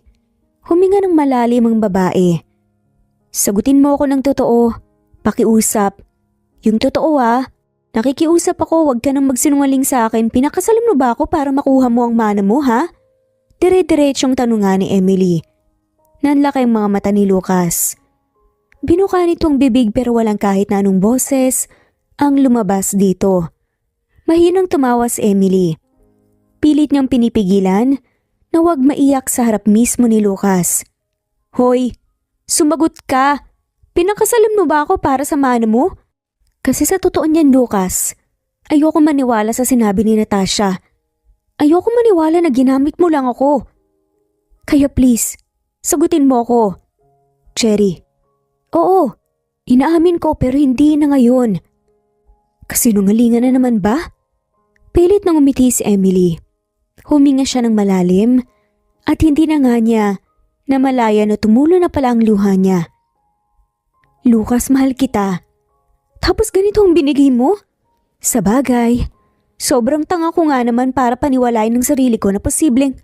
Huminga ng malalim ang babae. Sagutin mo ako ng totoo. Pakiusap. Yung totoo ah. Nakikiusap ako, wag ka nang magsinungaling sa akin. Pinakasalan mo ba ako para makuha mo ang mana mo ha? Dire-diretsyong tanungan ni Emily. Nanlaki ang mga mata ni Lucas. Binuka nitong bibig pero walang kahit na anong boses ang lumabas dito. Mahinang tumawa si Emily. Pilit niyang pinipigilan na wag maiyak sa harap mismo ni Lucas. Hoy! Sumagot ka! Pinakasalan mo ba ako para sa mana mo? Kasi sa totoo niyan, Lucas, ayoko maniwala sa sinabi ni Natasha. Ayoko maniwala na ginamit mo lang ako. Kaya please, sagutin mo ako. Cherry. Oo, inaamin ko pero hindi na ngayon. Kasinungalingan na naman ba? Pilit nang umiti si Emily. Huminga siya ng malalim at hindi na nga niya na malaya na tumulo na pala ang luha niya. Lucas, mahal kita. Tapos ganito ang binigay mo? Sa bagay, sobrang tanga ko nga naman para paniwalain ng sarili ko na posibleng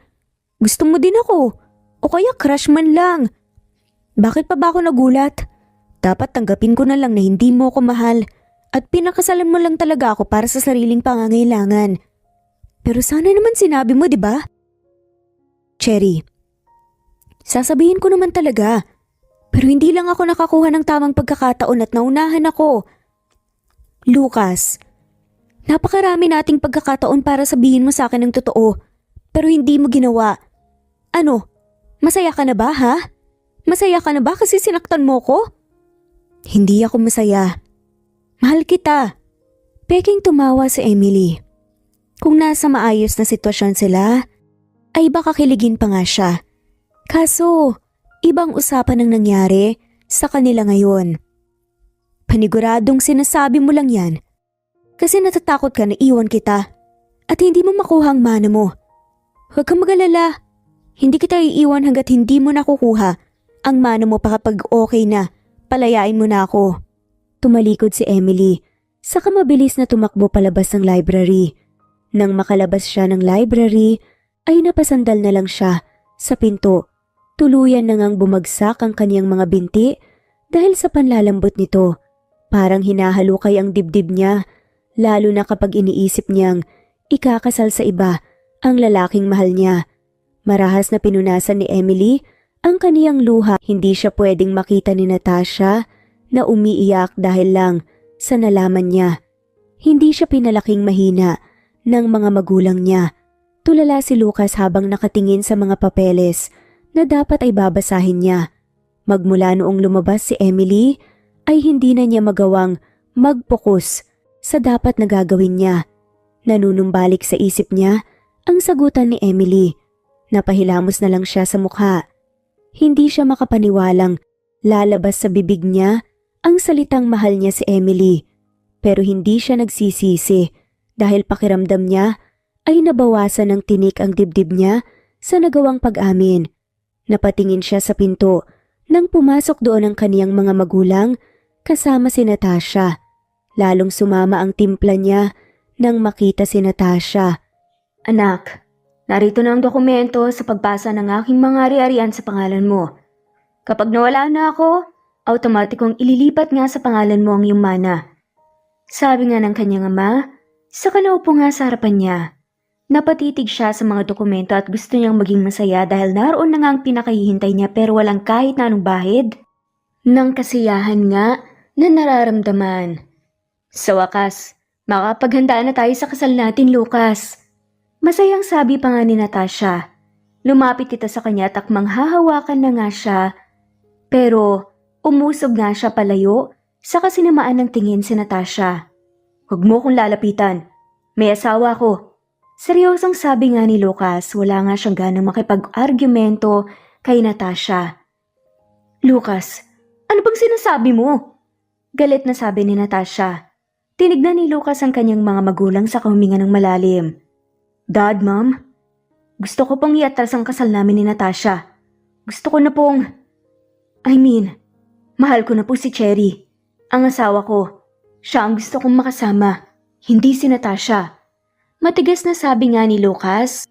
Gusto mo din ako. O kaya crush man lang. Bakit pa ba ako nagulat? Dapat tanggapin ko na lang na hindi mo ako mahal at pinakasalan mo lang talaga ako para sa sariling pangangailangan. Pero sana naman sinabi mo, di ba? Cherry, sasabihin ko naman talaga. Pero hindi lang ako nakakuha ng tamang pagkakataon at naunahan ako. Lucas, napakarami nating pagkakataon para sabihin mo sa akin ng totoo, pero hindi mo ginawa. Ano? Masaya ka na ba, ha? Masaya ka na ba kasi sinaktan mo ko? Hindi ako masaya. Mahal kita. Peking tumawa si Emily. Kung nasa maayos na sitwasyon sila, ay baka kiligin pa nga siya. Kaso, ibang usapan ang nangyari sa kanila ngayon. Paniguradong sinasabi mo lang yan kasi natatakot ka na iwan kita at hindi mo makuha ang mana mo. Huwag kang mag-alala. Hindi kita iiwan hanggat hindi mo nakukuha ang mana mo pa kapag okay na, palayain mo na ako. Tumalikod si Emily, saka mabilis na tumakbo palabas ng library. Nang makalabas siya ng library, ay napasandal na lang siya sa pinto. Tuluyan na ngang bumagsak ang kaniyang mga binti dahil sa panlalambot nito. Parang hinahalukay ang dibdib niya, lalo na kapag iniisip niyang ikakasal sa iba ang lalaking mahal niya. Marahas na pinunasan ni Emily ang kaniyang luha. Hindi siya pwedeng makita ni Natasha na umiiyak dahil lang sa nalaman niya. Hindi siya pinalaking mahina ng mga magulang niya. Tulala si Lucas habang nakatingin sa mga papeles na dapat ay babasahin niya. Magmula noong lumabas si Emily ay hindi na niya magawang mag-focus sa dapat na gagawin niya. Nanunumbalik sa isip niya ang sagutan ni Emily. Napahilamos na lang siya sa mukha. Hindi siya makapaniwalang lalabas sa bibig niya ang salitang mahal niya si Emily. Pero hindi siya nagsisisi dahil pakiramdam niya ay nabawasan ng tinik ang dibdib niya sa nagawang pag-amin. Napatingin siya sa pinto nang pumasok doon ang kaniyang mga magulang kasama si Natasha. Lalong sumama ang timpla niya nang makita si Natasha. Anak, narito na ang dokumento sa pagbasa ng aking mga ari-arian sa pangalan mo. Kapag nawala na ako, automatikong ililipat nga sa pangalan mo ang iyong mana. Sabi nga ng kanyang ama, saka naupo nga sa harapan niya. Napatitig siya sa mga dokumento at gusto niyang maging masaya dahil naroon na nga ang pinakahihintay niya pero walang kahit na anong bahid ng kasiyahan nga na nararamdaman. Sa wakas, makapaghandaan na tayo sa kasal natin, Lucas. Masayang sabi pa nga ni Natasha. Lumapit ito sa kanya at akmang hahawakan na nga siya. Pero umusog nga siya palayo saka sinamaan ng tingin si Natasha. Huwag mo kong lalapitan. May asawa ko. Seryosong sabi nga ni Lucas, wala nga siyang ganang makipag-argumento kay Natasha. Lucas, ano bang sinasabi mo? Galit na sabi ni Natasha. Tinignan ni Lucas ang kanyang mga magulang sa huminga ng malalim. Dad, Mom, gusto ko pong iatras ang kasal namin ni Natasha. Gusto ko na pong... mahal ko na po si Cherry. Ang asawa ko. Siya ang gusto kong makasama, hindi si Natasha. Matigas na sabi nga ni Lucas.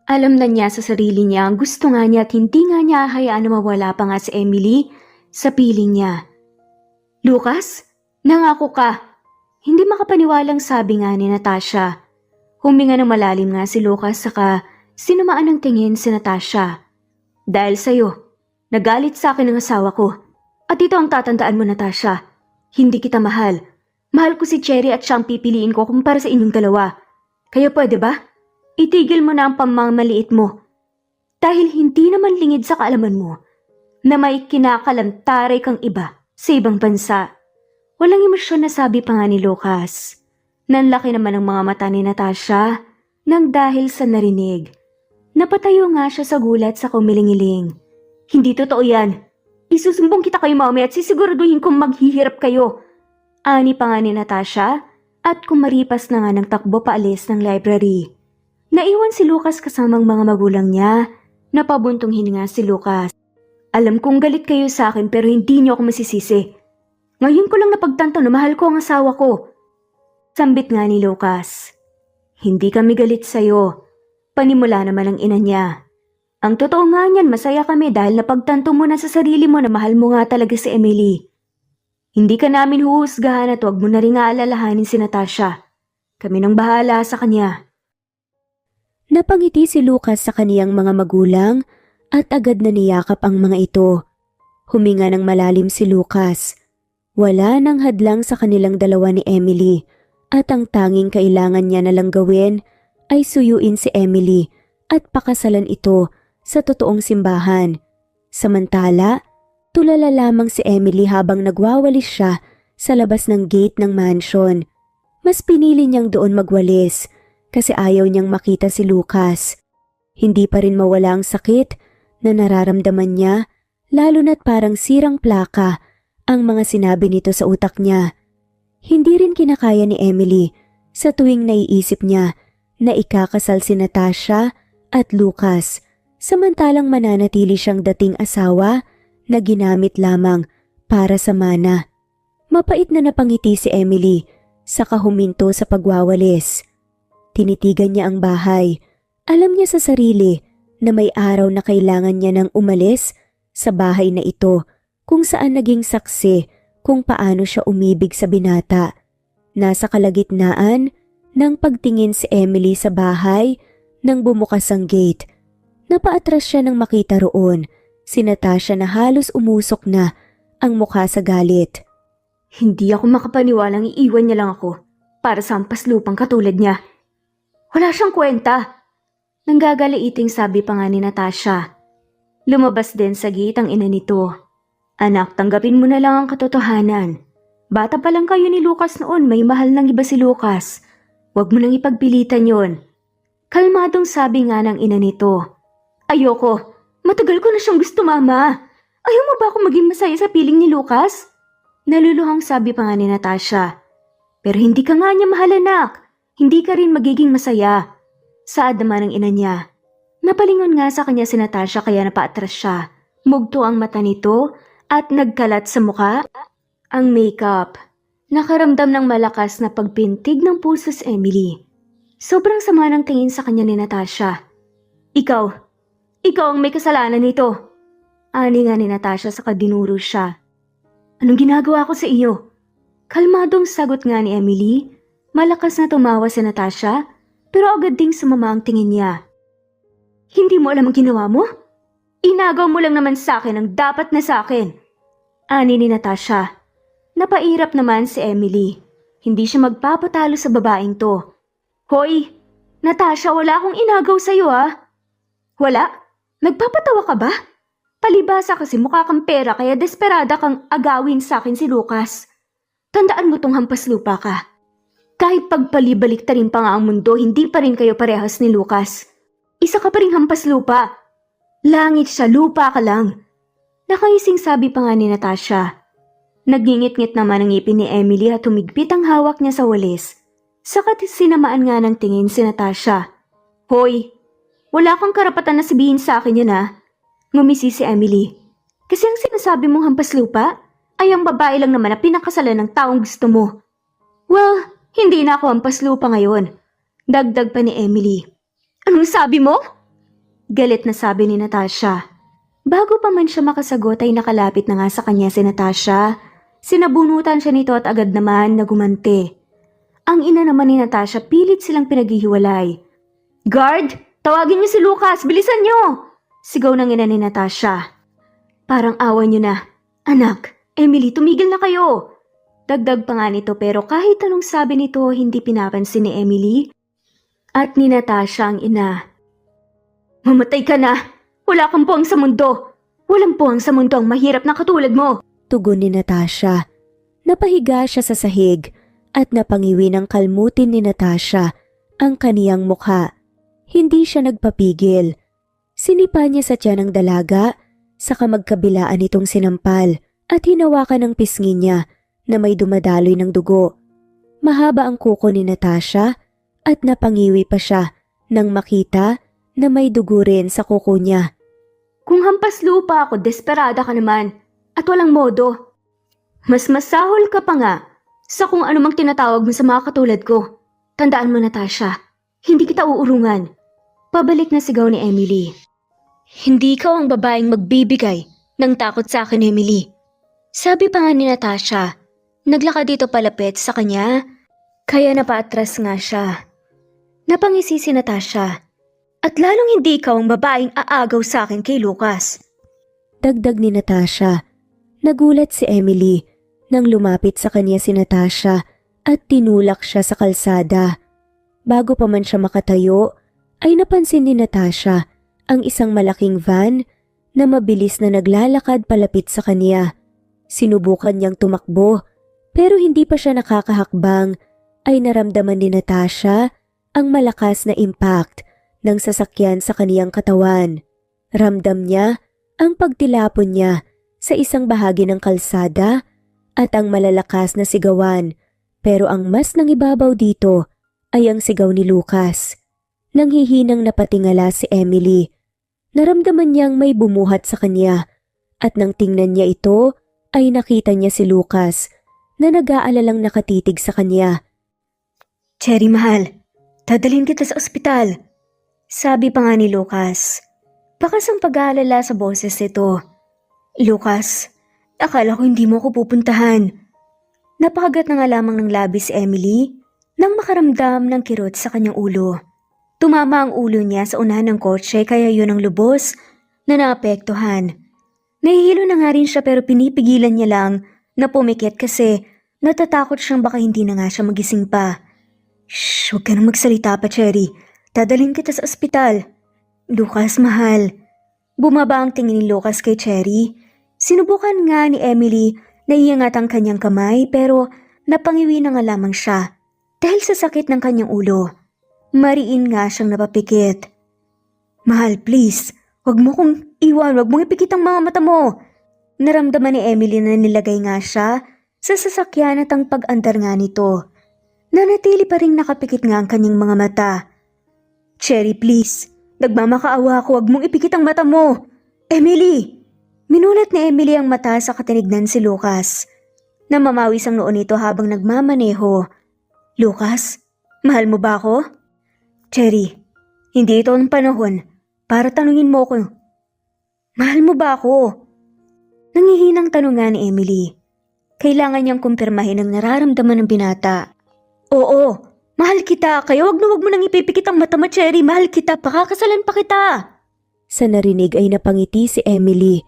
Alam na niya sa sarili niya ang gusto nga niya at hindi nga niya hayaan na mawala pa nga si Emily sa piling niya. Lucas, nangako ka. Hindi makapaniwalang sabi nga ni Natasha. Huminga ng malalim nga si Lucas saka sinumaan ng tingin si Natasha. Dahil sa'yo, nagalit sa akin ang asawa ko. At ito ang tatandaan mo, Natasha. Hindi kita mahal. Mahal ko si Cherry at siyang pipiliin ko kumpara sa inyong dalawa. Kaya pwede ba? Itigil mo na ang pamamaliit mo. Dahil hindi naman lingid sa kaalaman mo na may kinakalantaray kang iba sa ibang bansa. Walang emosyon na sabi pa nga ni Lucas. Nanlaki naman ang mga mata ni Natasha nang dahil sa narinig. Napatayo nga siya sa gulat sa kumilingiling. Hindi totoo yan. Isusumbong kita kay Mami at sisiguraduhin kong maghihirap kayo. Ani pa nga ni Natasha at kumaripas na nga ng takbo paalis ng library. Naiwan si Lucas kasamang mga magulang niya. Napabuntong hininga si Lucas. Alam kong galit kayo sa akin pero hindi niyo ako masisisi. Ngayon ko lang napagtanto na mahal ko ang asawa ko. Sambit nga ni Lucas. Hindi kami galit sa'yo. Panimula naman ang ina niya. Ang totoo nga niyan, masaya kami dahil napagtanto mo na sa sarili mo na mahal mo nga talaga si Emily. Hindi ka namin huhusgahan at huwag mo na rin aalalahanin si Natasha. Kami nang bahala sa kanya. Napangiti si Lucas sa kaniyang mga magulang at agad na niyakap ang mga ito. Huminga ng malalim si Lucas. Wala nang hadlang sa kanilang dalawa ni Emily at ang tanging kailangan niya na lang gawin ay suyuin si Emily at pakasalan ito sa totoong simbahan. Samantala, tulala lamang si Emily habang nagwawalis siya sa labas ng gate ng mansion. Mas pinili niyang doon magwalis kasi ayaw niyang makita si Lucas. Hindi pa rin mawala ang sakit na nararamdaman niya, lalo na't parang sirang plaka ang mga sinabi nito sa utak niya. Hindi rin kinakaya ni Emily sa tuwing naiisip niya na ikakasal si Natasha at Lucas, samantalang mananatili siyang dating asawa na ginamit lamang para sa mana. Mapait na napangiti si Emily, saka huminto sa pagwawalis. Tinitigan niya ang bahay. Alam niya sa sarili na may araw na kailangan niya nang umalis sa bahay na ito kung saan naging saksi kung paano siya umibig sa binata. Nasa kalagitnaan ng pagtingin si Emily sa bahay nang bumukas ang gate. Napaatras siya nang makita roon si Natasha na halos umusok na ang mukha sa galit. Hindi ako makapaniwalang iiwan niya lang ako para sa hampas lupang katulad niya. Wala siyang kwenta. Nanggagaliiting sabi pa nga ni Natasha. Lumabas din sa gate ang ina nito. Anak, tanggapin mo na lang ang katotohanan. Bata pa lang kayo ni Lucas noon, may mahal ng iba si Lucas. Huwag mo nang ipagpilitan yon. Kalmadong sabi nga ng ina nito. Ayoko, matagal ko na siyang gusto, mama. Ayaw mo ba akong maging masaya sa piling ni Lucas? Naluluhang sabi pa nga ni Natasha. Pero hindi ka nga niya mahal, anak. Hindi ka rin magiging masaya. Saad naman ng ina niya. Napalingon nga sa kanya si Natasha kaya napaatras siya. Mugto ang mata nito at nagkalat sa mukha ang makeup. Nakaramdam ng malakas na pagpintig ng puso si Emily. Sobrang sama ng tingin sa kanya ni Natasha. Ikaw ang may kasalanan nito. Ani nga ni Natasha sa kadinuro siya. Anong ginagawa ko sa iyo? Kalmadong sagot nga ni Emily. Malakas na tumawa si Natasha pero agad ding sumama ang tingin niya. Hindi mo alam ang ginawa mo? Inagaw mo lang naman sa akin ang dapat na sa akin. Ani ni Natasha. Napairap naman si Emily. Hindi siya magpapatalo sa babaeng to. Hoy, Natasha, wala akong inagaw sa'yo ha. Wala? Nagpapatawa ka ba? Palibasa kasi mukha kang pera kaya desperada kang agawin sa akin si Lucas. Tandaan mo tong hampas lupa ka. Kahit pagpalibaliktarin pa nga ang mundo, hindi pa rin kayo parehas ni Lucas. Isa ka pa rin hampas lupa. Langit siya, lupa ka lang. Nakaising sabi pa nga ni Natasha. Nagingit-ngit naman ang ngipin ni Emily at humigpit ang hawak niya sa walis. Sakat sinamaan nga ng tingin si Natasha. Hoy, wala kang karapatan na sabihin sa akin yan ha. Ngumisi si Emily. Kasi ang sinasabi mong hampas lupa ay ang babae lang naman na pinakasalan ng taong gusto mo. Well, hindi na ako hampas lupa ngayon. Dagdag pa ni Emily. Anong sabi mo? Galit na sabi ni Natasha. Bago pa man siya makasagot ay nakalapit na nga sa kanya si Natasha. Sinabunutan siya nito at agad naman nagumante. Ang ina naman ni Natasha pilit silang pinaghihiwalay. Guard! Tawagin niyo si Lucas! Bilisan niyo! Sigaw ng ina ni Natasha. Parang awa niyo na. Anak, Emily, tumigil na kayo! Dagdag pa nga nito pero kahit anong sabi nito hindi pinapansin ni Emily at ni Natasha ang ina. Mamatay ka na! Wala kang puwang sa mundo! Walang puwang sa mundo ang mahirap na katulad mo! Tugon ni Natasha. Napahiga siya sa sahig at napangiwi ng kalmutin ni Natasha ang kaniyang mukha. Hindi siya nagpapigil. Sinipa niya sa tiyan ng dalaga, saka magkabilaan itong sinampal at hinawakan ng pisngi niya na may dumadaloy ng dugo. Mahaba ang kuko ni Natasha at napangiwi pa siya nang makita na may dugo rin sa kuko niya. Kung hampas lupa ako, desperada ka naman at walang modo. Mas masahol ka pa nga sa kung anumang tinatawag mo sa mga katulad ko. Tandaan mo, Natasha, hindi kita uurungan. Pabalik na sigaw ni Emily. Hindi ikaw ang babaeng magbibigay ng takot sa akin, Emily. Sabi pa nga ni Natasha, naglakad dito palapit sa kanya, kaya napaatras nga siya. Napangisi si Natasha, at lalong hindi ikaw ang babaeng aagaw sa akin kay Lucas. Dagdag ni Natasha. Nagulat si Emily nang lumapit sa kanya si Natasha at tinulak siya sa kalsada. Bago pa man siya makatayo, ay napansin ni Natasha ang isang malaking van na mabilis na naglalakad palapit sa kanya. Sinubukan niyang tumakbo pero hindi pa siya nakakahakbang ay naramdaman ni Natasha ang malakas na impact ng sasakyan sa kaniyang katawan. Ramdam niya ang pagtilapon niya sa isang bahagi ng kalsada at ang malalakas na sigawan, pero ang mas nangibabaw dito ay ang sigaw ni Lucas. Nanghihinang napatingala si Emily. Naramdaman niyang may bumuhat sa kanya at nang tingnan niya ito ay nakita niya si Lucas na nag-aalalang nakatitig sa kanya. "Cherry mahal, dadalhin kita sa ospital," sabi pa nga ni Lucas. Bakas ang pag-aalala sa boses nito. "Lucas, akala ko hindi mo ako pupuntahan." Napakagat na nga lamang ng labi si Emily nang makaramdam ng kirot sa kanyang ulo. Tumama ang ulo niya sa unahan ng kotse kaya yun ang lubos na naapektuhan. Nahihilo na nga rin siya pero pinipigilan niya lang na pumikit kasi natatakot siyang baka hindi na nga siya magising pa. "Shh, huwag ka nang magsalita pa, Cherry. Dadalhin kita sa ospital." "Lucas, mahal." Bumaba ang tingin ni Lucas kay Cherry. Sinubukan nga ni Emily na iangat ang kanyang kamay pero napangiwi na nga lamang siya dahil sa sakit ng kanyang ulo. Mariin nga siyang napapikit. "Mahal, please. Huwag mo kong iwan. Huwag mong ipikit ang mga mata mo." Naramdaman ni Emily na nilagay nga siya sa sasakyan at ang pag-andar nga nito. Nanatili pa rin nakapikit nga ang kanyang mga mata. "Cherry, please. Nagmamakaawa ako. Huwag mong ipikit ang mata mo." "Emily!" Minulat ni Emily ang mata sa katinignan si Lucas. Namamawis ang noo nito habang nagmamaneho. "Lucas, mahal mo ba ako?" "Cherry, hindi ito ang panahon para tanungin mo ko. Mahal mo ba ako?" Nangihinang tanong nga ni Emily. Kailangan niyang kumpirmahin ang nararamdaman ng binata. "Oo, mahal kita. Kaya wag mo nang ipipikit ang mata mo, Cherry. Mahal kita. Pakakasalan pa kita." Sa narinig ay napangiti si Emily.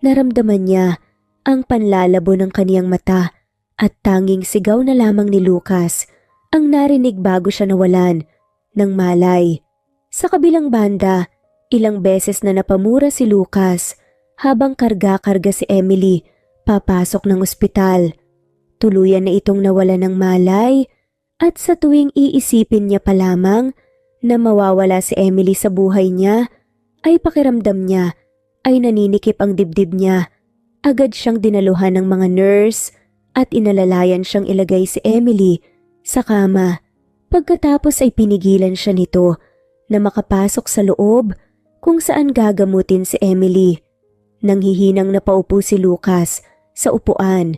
Naramdaman niya ang panlalabo ng kaniyang mata at tanging sigaw na lamang ni Lucas ang narinig bago siya nawalan ng malay. Sa kabilang banda, ilang beses na napamura si Lucas habang karga-karga si Emily papasok ng ospital. Tuluyan na itong nawala ng malay at sa tuwing iisipin niya pa lamang na mawawala si Emily sa buhay niya, ay pakiramdam niya ay naninikip ang dibdib niya. Agad siyang dinaluhan ng mga nurse at inalalayan siyang ilagay si Emily sa kama. Pagkatapos ay pinigilan siya nito na makapasok sa loob kung saan gagamutin si Emily. Nanghihinang napaupo si Lucas sa upuan.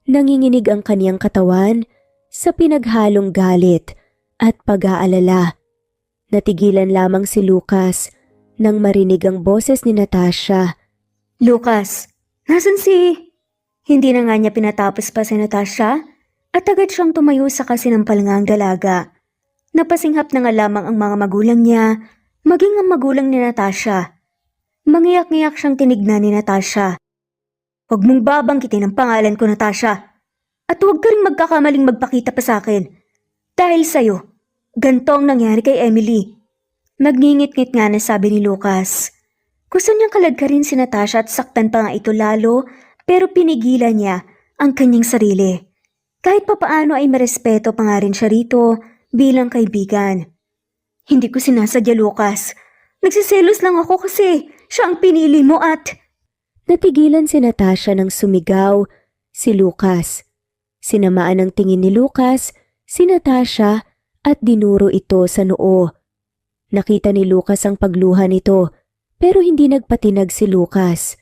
Nanginginig ang kaniyang katawan sa pinaghalong galit at pag-aalala. Natigilan lamang si Lucas nang marinig ang boses ni Natasha. "Lucas, nasan si..." Hindi na nga niya pinatapos pa si Natasha at agad siyang tumayo sa kasinampal nga ang dalaga. Napasinghap na nga lamang ang mga magulang niya, maging ang magulang ni Natasha. Mangiyak-ngiyak siyang tinignan ni Natasha. "Huwag mong babanggitin ang pangalan ko, Natasha. At huwag ka rin magkakamaling magpakita pa sa akin. Dahil sa'yo, ganito ang nangyari kay Emily." Nagngingit-ngit nga na sabi ni Lucas. Gusto niyang kaladkarin si Natasha at saktan pa nga ito lalo pero pinigilan niya ang kanyang sarili. Kahit papaano ay marespeto pa nga rin siya rito bilang kaibigan. "Hindi ko sinasadya, Lucas. Nagsiselos lang ako kasi siya ang pinili mo at..." Natigilan si Natasha nang sumigaw si Lucas. Sinamaan ng tingin ni Lucas si Natasha at dinuro ito sa noo. Nakita ni Lucas ang pagluha nito pero hindi nagpatinag si Lucas.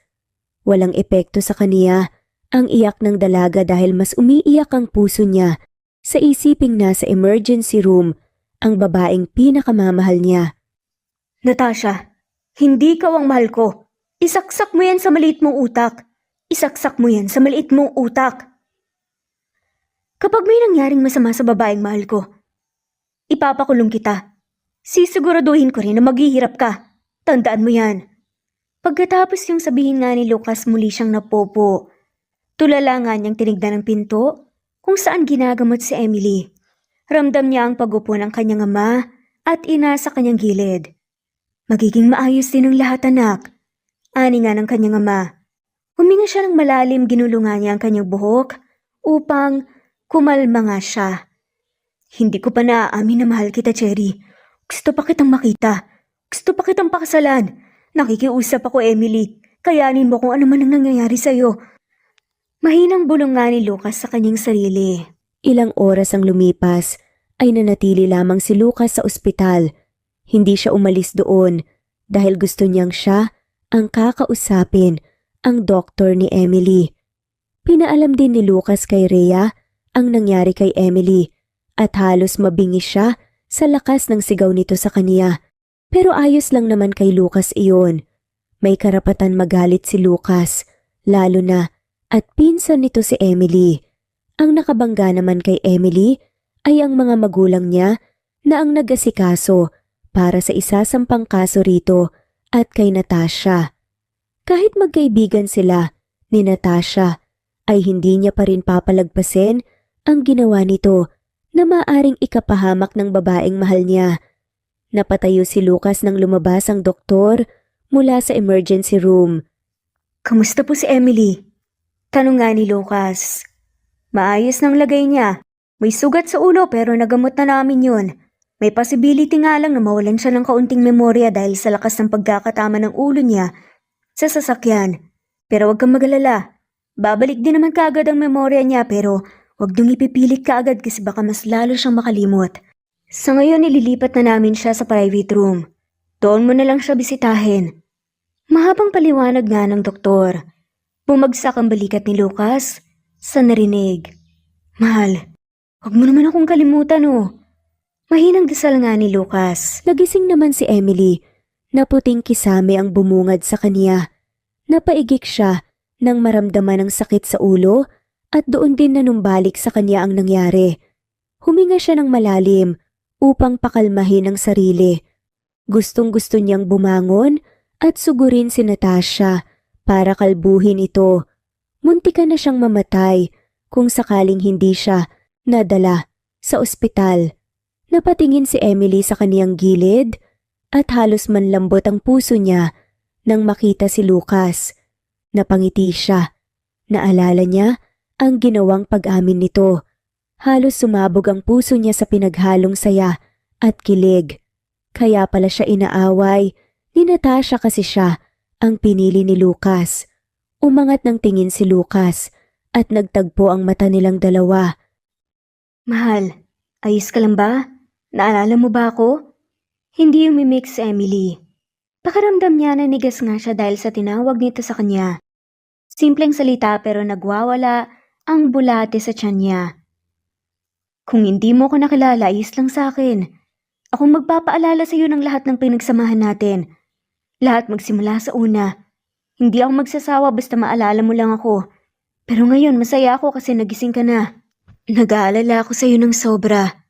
Walang epekto sa kaniya ang iyak ng dalaga dahil mas umiiyak ang puso niya sa isiping nasa emergency room ang babaeng pinakamamahal niya. "Natasha, Hindi ikaw ang mahal ko. Isaksak mo yan sa maliit mong utak. Isaksak mo yan sa maliit mong utak. Kapag may nangyaring masama sa babaeng mahal ko, ipapakulong kita. Sisiguraduhin ko rin na maghihirap ka. Tandaan mo yan. Pagkatapos yung sabihin nga ni Lucas, muli siyang napopo. Tulala nga niyang tinignan ng pinto kung saan ginagamot si Emily. Ramdam niya ang pagupo ng kanyang ama at ina sa kanyang gilid. Magiging maayos din ang lahat, anak. Ani nga ng kanyang ama. Huminga siya ng malalim, ginulungan niya ang kanyang buhok upang kumalma nga siya. Hindi ko pa naaamin na mahal kita, Cherry. Gusto pa kitang makita. Gusto pa kitang pakasalan. Nakikiusap ako, Emily. Kayanin mo kung ano man ang nangyayari sa'yo. Mahinang bulong nga ni Lucas sa kanyang sarili. Ilang oras ang lumipas ay nanatili lamang si Lucas sa ospital. Hindi siya umalis doon dahil gusto niyang siya ang kakausapin, ang doktor ni Emily. Pinaalam din ni Lucas kay Rhea ang nangyari kay Emily at halos mabingi siya sa lakas ng sigaw nito sa kaniya. Pero ayos lang naman kay Lucas iyon. May karapatan magalit si Lucas, lalo na at pinsan nito si Emily. Ang nakabangga naman kay Emily ay ang mga magulang niya na ang nag-asikaso para sa isasampang kaso rito at kay Natasha. Kahit magkaibigan sila ni Natasha ay hindi niya pa rin papalagpasin ang ginawa nito na maaring ikapahamak ng babaeng mahal niya. Napatayo si Lucas nang lumabas ang doktor mula sa emergency room. Kamusta po si Emily? Tanong nga ni Lucas. Maayos ng lagay niya. May sugat sa ulo pero nagamot na namin yun. May possibility nga lang na mawalan siya ng kaunting memorya dahil sa lakas ng pagkakatama ng ulo niya sa sasakyan. Pero huwag kang magalala. Babalik din naman kaagad ang memorya niya pero huwag niyong ipipilit kaagad kasi baka mas lalo siyang makalimot. Sa ngayon nililipat na namin siya sa private room. Doon mo na lang siya bisitahin. Mahabang paliwanag nga ng doktor. Bumagsak ang balikat ni Lucas sa narinig. Mahal, huwag mo naman akong kalimutan Mahinang dasal nga ni Lucas. Nagising naman si Emily na puting kisame ang bumungad sa kaniya. Napaigik siya nang maramdaman ang sakit sa ulo at doon din nanumbalik sa kanya ang nangyari. Huminga siya ng malalim upang pakalmahin ang sarili. Gustong-gusto niyang bumangon at sugurin si Natasha para kalbuhin ito. Muntikan na siyang mamatay kung sakaling hindi siya nadala sa ospital. Napatingin si Emily sa kaniyang gilid at halos manlambot ang puso niya nang makita si Lucas. Napangiti siya. Naalala niya ang ginawang pag-amin nito. Halos sumabog ang puso niya sa pinaghalong saya at kilig. Kaya pala siya inaaway ni Natasha kasi siya ang pinili ni Lucas. Umangat ng tingin si Lucas at nagtagpo ang mata nilang dalawa. Mahal, ayos ka lang ba? Naalala mo ba ako? Hindi umimik si Emily. Pakiramdam niya na nigas nga siya dahil sa tinawag nito sa kanya. Simpleng salita pero nagwawala ang bulate sa tiyan niya. Kung hindi mo ko nakilala, ayos lang sa akin. Akong magpapaalala sa iyo ng lahat ng pinagsamahan natin. Lahat magsimula sa una. Hindi ako magsasawa basta maalala mo lang ako. Pero ngayon masaya ako kasi nagising ka na. Nag-aalala ako sa iyo ng sobra.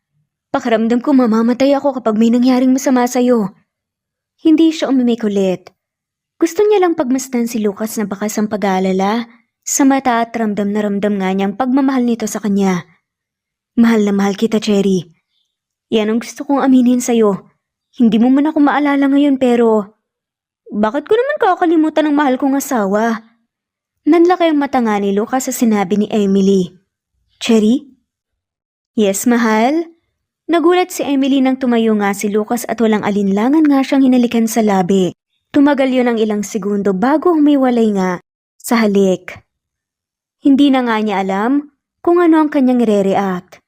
Pakiramdam ko mamamatay ako kapag may nangyaring masama sa iyo. Hindi siya umimik ulit. Gusto niya lang pagmasdan si Lucas na bakas ang pag-aalala sa mata at ramdam na ramdam nga niyang pagmamahal nito sa kanya. Mahal na mahal kita, Cherry. Yan ang gusto kong aminin sa'yo. Hindi mo man ako maalala ngayon pero bakit ko naman kakalimutan ang mahal kong asawa? Nanlaki ang mata nga ni Lucas sa sinabi ni Emily. Cherry? Yes, mahal? Nagulat si Emily nang tumayo nga si Lucas at walang alinlangan nga siyang hinalikan sa labi. Tumagal yun ng ilang segundo bago humiwalay nga sa halik. Hindi na nga niya alam kung ano ang kanyang re-react.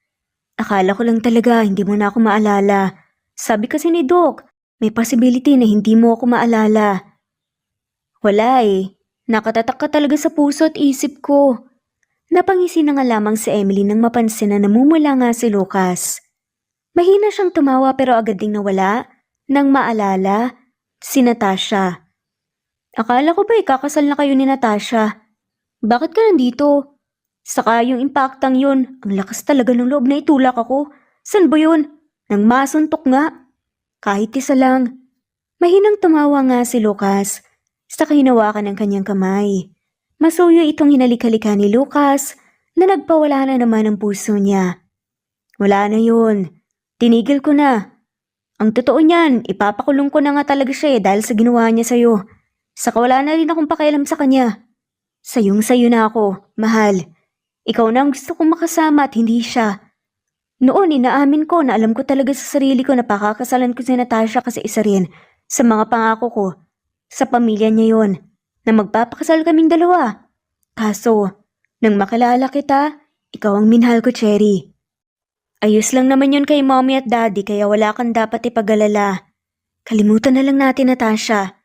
Akala ko lang talaga hindi mo na ako maalala. Sabi kasi ni Doc, may possibility na hindi mo ako maalala. Wala Nakatatak ka talaga sa puso at isip ko. Napangisi na nga lamang si Emily nang mapansin na namumula nga si Lucas. Mahina siyang tumawa pero agad ding nawala nang maalala Si Natasha. Akala ko ba ikakasal na kayo ni Natasha? Bakit ka nandito? Saka yung impaktang yun, ang lakas talaga ng loob na itulak ako. San ba yun? Nang masuntok nga. Kahit isa lang. Mahinang tumawa nga si Lucas sa kahinawakan ng kanyang kamay. Masuyo itong hinalik-halika ni Lucas na nagpawala na naman ang puso niya. Wala na yun. Tinigil ko na. Ang totoo niyan, ipapakulong ko na nga talaga siya dahil sa ginawa niya sa'yo. Saka wala na rin akong pakialam sa kanya. Sayong-sayo na ako, mahal. Ikaw na ang gusto kong makasama at hindi siya. Noon inaamin ko na alam ko talaga sa sarili ko na pakakasalan ko si Natasha kasi isa rin sa mga pangako ko. Sa pamilya niya yon na magpapakasal kaming dalawa. Kaso, nang makilala kita, ikaw ang minahal ko, Cherry. Ayos lang naman yun kay mommy at daddy kaya wala kang dapat ipag-alala. Kalimutan na lang natin, Natasha.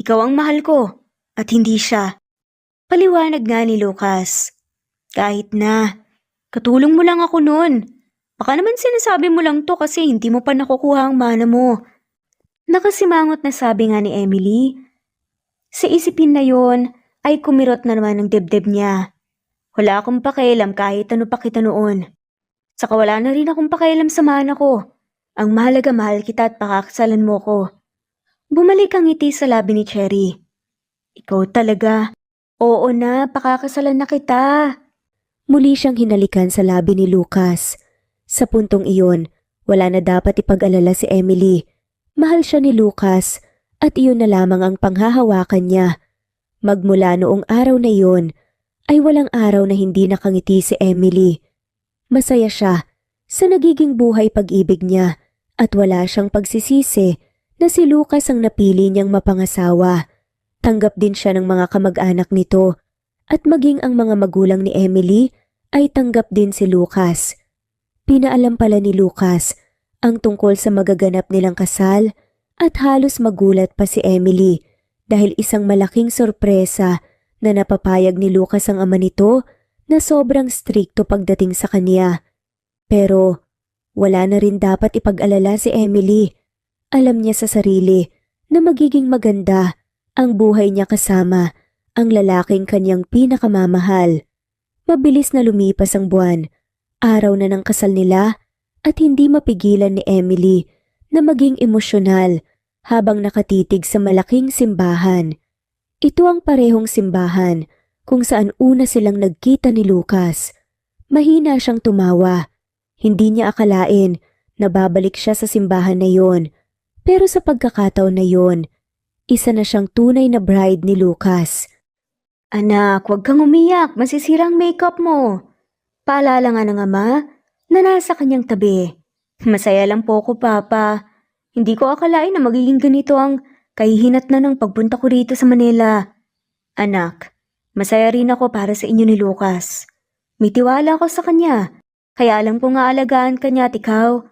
Ikaw ang mahal ko at hindi siya. Paliwanag nga ni Lucas. Kahit na, katulong mo lang ako noon. Baka naman sinasabi mo lang to kasi hindi mo pa nakukuha ang mana mo. Nakasimangot na sabi nga ni Emily. Sa isipin na yon ay kumirot na naman ang dibdib niya. Wala akong pakialam kahit ano pa kita noon. Saka wala na rin akong pakialam sa mana ko. Ang mahalaga mahal kita at pakakasalan mo ko. Bumalik ang ngiti sa labi ni Cherry. Ikaw talaga. Oo na, pakakasalan na kita. Muli siyang hinalikan sa labi ni Lucas. Sa puntong iyon, wala na dapat ipag-alala si Emily. Mahal siya ni Lucas at iyon na lamang ang panghahawakan niya. Magmula noong araw na iyon, ay walang araw na hindi nakangiti si Emily. Masaya siya sa nagiging buhay pag-ibig niya at wala siyang pagsisisi na si Lucas ang napili niyang mapangasawa. Tanggap din siya ng mga kamag-anak nito at maging ang mga magulang ni Emily ay tanggap din si Lucas. Pinaalam pala ni Lucas ang tungkol sa magaganap nilang kasal at halos magulat pa si Emily dahil isang malaking sorpresa na napapayag ni Lucas ang ama nito na sobrang strikto pagdating sa kanya. Pero wala na rin dapat ipag-alala si Emily. Alam niya sa sarili na magiging maganda ang buhay niya kasama ang lalaking kanyang pinakamamahal. Mabilis na lumipas ang buwan, araw na ng kasal nila at hindi mapigilan ni Emily na maging emosyonal habang nakatitig sa malaking simbahan. Ito ang parehong simbahan kung saan una silang nagkita ni Lucas. Mahina siyang tumawa. Hindi niya akalain na babalik siya sa simbahan na yon. Pero sa pagkakataon na yon, isa na siyang tunay na bride ni Lucas. Anak, huwag kang umiyak. Masisira ang makeup mo. Paalala nga ng ama na nasa kanyang tabi. Masaya lang po ako, Papa. Hindi ko akalain na magiging ganito ang kahihinatnan ng pagpunta ko rito sa Manila. Anak, masaya rin ako para sa inyo ni Lucas. May tiwala ako sa kanya, kaya alam ko nga alagaan kanya at ikaw.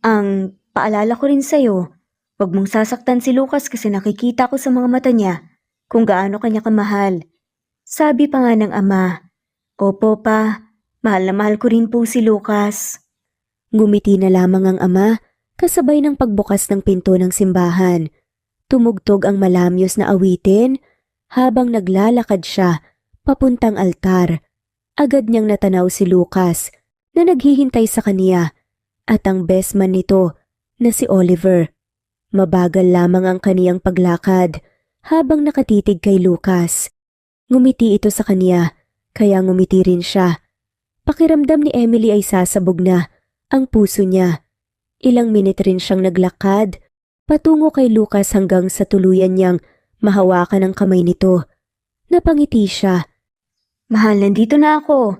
Ang paalala ko rin sa'yo, huwag mong sasaktan si Lucas kasi nakikita ko sa mga mata niya kung gaano kanya kamahal. Sabi pa nga ng ama, Opo pa, mahal na mahal ko rin po si Lucas. Ngumiti na lamang ang ama kasabay ng pagbukas ng pinto ng simbahan. Tumugtog ang malamyos na awitin habang naglalakad siya papuntang altar. Agad niyang natanaw si Lucas na naghihintay sa kaniya at ang best man nito na si Oliver. Mabagal lamang ang kaniyang paglakad habang nakatitig kay Lucas. Ngumiti ito sa kaniya kaya ngumiti rin siya. Pakiramdam ni Emily ay sasabog na ang puso niya. Ilang minute rin siyang naglakad patungo kay Lucas hanggang sa tuluyan niyang mahawakan ang kamay nito. Napangiti siya. Mahal, nandito na ako.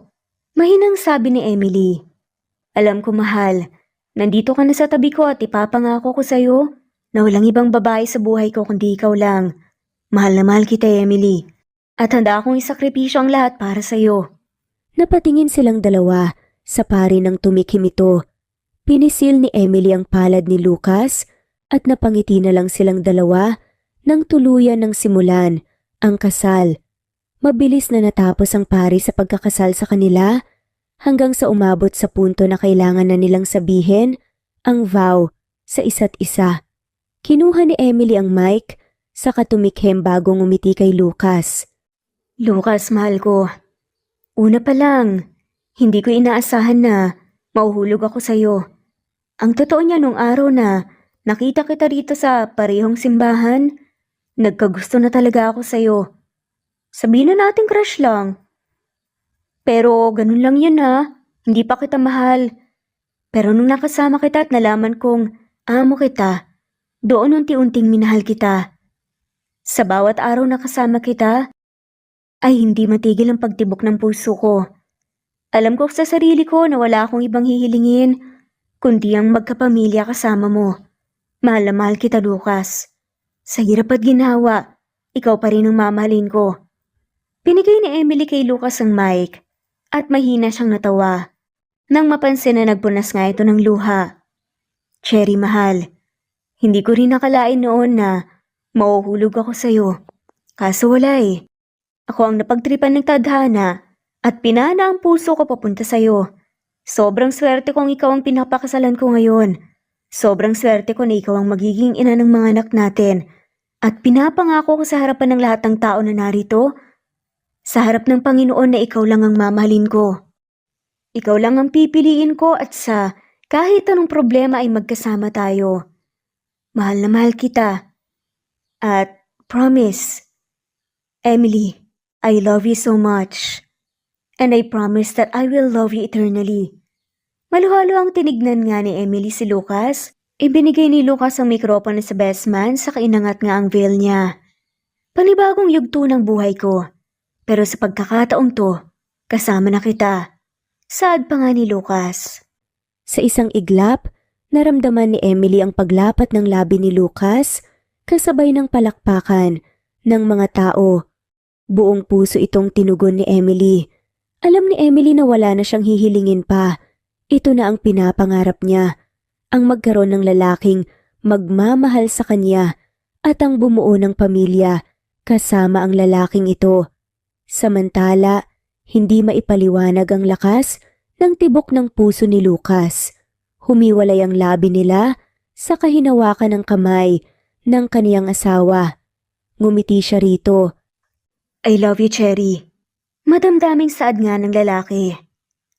Mahinang sabi ni Emily. Alam ko, mahal. Nandito ka na sa tabi ko at ipapangako ko sa'yo na walang ibang babae sa buhay ko kundi ikaw lang. Mahal na mahal kita, Emily. At handa akong isakripisyo ang lahat para sa'yo. Napatingin silang dalawa sa pari ng tumikim ito. Pinisil ni Emily ang palad ni Lucas at napangiti na lang silang dalawa nang tuluyan ng simulan ang kasal. Mabilis na natapos ang pari sa pagkakasal sa kanila hanggang sa umabot sa punto na kailangan na nilang sabihin ang vow sa isa't isa. Kinuha ni Emily ang mic, saka tumikhim bago ngumiti kay Lucas. Lucas, mahal ko. Una pa lang, hindi ko inaasahan na mauhulog ako sa'yo. Ang totoo niya nung araw na nakita kita rito sa parehong simbahan, nagkagusto na talaga ako sa'yo. Sabihin na natin crush lang. Pero ganun lang yun ha, hindi pa kita mahal. Pero nung nakasama kita at nalaman kong amo kita, doon unti-unting minahal kita. Sa bawat araw na kasama kita, ay hindi matigil ang pagtibok ng puso ko. Alam ko sa sarili ko na wala akong ibang hihilingin, kundi ang magkapamilya kasama mo. Mahal na mahal kita, Lucas. Sa hirap at ginhawa, ikaw pa rin ang mamahalin ko. Pinigay ni Emily kay Lucas ang mic at mahina siyang natawa. Nang mapansin na nagpunas nga ito ng luha. Cherry, mahal. Hindi ko rin nakalain noon na mauhulog ako sa'yo. Kaso wala eh. Ako ang napagtripan ng tadhana at pinana ang puso ko papunta sa'yo. Sobrang swerte kong ikaw ang pinapakasalan ko ngayon. Sobrang swerte ko na ikaw ang magiging ina ng mga anak natin. At pinapangako ko sa harapan ng lahat ng tao na narito, sa harap ng Panginoon na ikaw lang ang mamahalin ko. Ikaw lang ang pipiliin ko at sa kahit anong problema ay magkasama tayo. Mahal na mahal kita. At promise, Emily, I love you so much. And I promise that I will love you eternally. Maluhalo ang tinignan nga ni Emily si Lucas. Ibinigay ni Lucas ang mikropono sa best man sa kainangat nga ang veil niya. Panibagong yugto ng buhay ko. Pero sa pagkakataong to, kasama na kita. Saad pa nga ni Lucas. Sa isang iglap, naramdaman ni Emily ang paglapat ng labi ni Lucas kasabay ng palakpakan ng mga tao. Buong puso itong tinugon ni Emily. Alam ni Emily na wala na siyang hihilingin pa. Ito na ang pinapangarap niya, ang magkaroon ng lalaking magmamahal sa kanya at ang bumuo ng pamilya kasama ang lalaking ito. Samantala, hindi maipaliwanag ang lakas ng tibok ng puso ni Lucas. Humiwalay ang labi nila sa kahinawakan ng kamay ng kaniyang asawa. Ngumiti siya rito. I love you, Cherry. Madamdaming saad nga ng lalaki.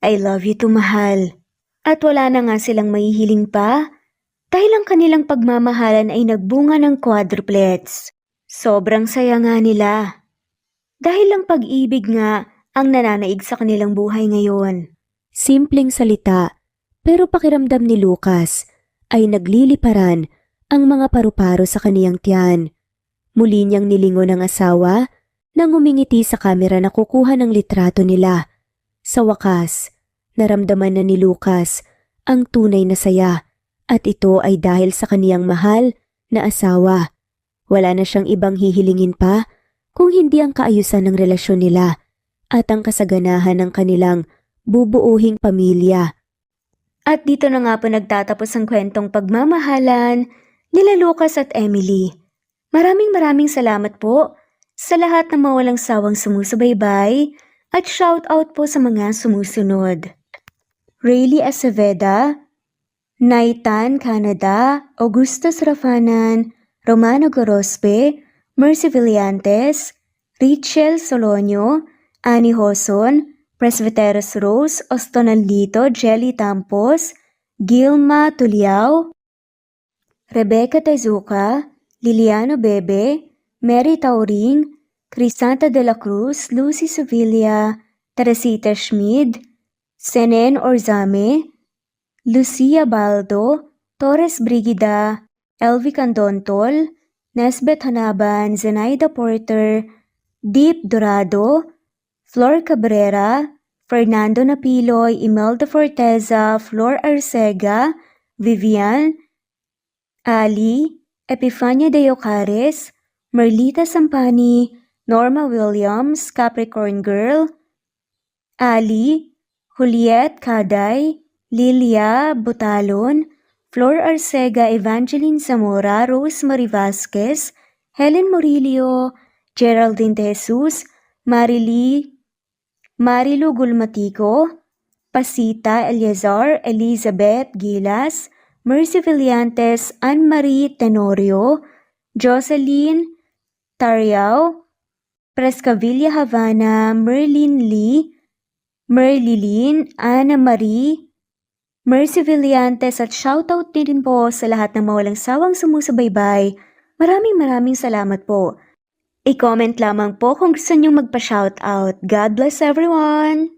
I love you too, mahal. At wala na nga silang mahihiling pa dahil ang kanilang pagmamahalan ay nagbunga ng quadruplets. Sobrang saya nga nila. Dahil ang pag-ibig nga ang nananaig sa kanilang buhay ngayon. Simpleng salita, pero pakiramdam ni Lucas ay nagliliparan ang mga paru-paro sa kaniyang tiyan. Muli niyang nilingon ang asawa nang umingiti sa kamera na kukuha ng litrato nila. Sa wakas, naramdaman na ni Lucas ang tunay na saya at ito ay dahil sa kaniyang mahal na asawa. Wala na siyang ibang hihilingin pa kung hindi ang kaayusan ng relasyon nila at ang kasaganahan ng kanilang bubuuhing pamilya. At dito na nga po nagtatapos ang kwentong pagmamahalan nila Lucas at Emily. Maraming salamat po sa lahat ng mawalang sawang sumusubaybay at shout out po sa mga sumusunod. Rayleigh Aceveda, Naitan Canada, Augustus Rafanan, Romano Gorospe, Mercy Villantes, Richel Solonio, Annie Hoson, Presbyteros Rose, Ostonaldito, Jelly Tampos, Gilma Tuliao, Rebecca Tezuka, Liliano Bebe, Mary Tauring, Crisanta de la Cruz, Lucy Sevilla, Teresita Schmid, Senen Orzame, Lucia Baldo, Torres Brigida, Elvi Candontol, Nesbeth Hanaban, Zenaida Porter, Deep Dorado, Flor Cabrera, Fernando Napiloy, Imelda Forteza, Flor Arcega, Vivian, Ali, Epifania de Ocares, Merlita Sampani, Norma Williams, Capricorn Girl, Ali, Juliet Caday, Lilia Butalon, Flor Arcega, Evangeline Zamora, Rosemary Vasquez, Helen Murillo, Geraldine De Jesus, Marilu Gulmatico, Pasita Eliazar, Elizabeth Gilas, Mercy Villantes, Anne-Marie Tenorio, Jocelyn Tariao, Prescavilla Havana, Merlin Lee, Merlilin, Ana Marie, Mercy Villantes at shoutout din po sa lahat ng mawalang sawang sumusubaybay. Maraming salamat po. I-comment lamang po kung gusto niyong magpa-shoutout. God bless everyone!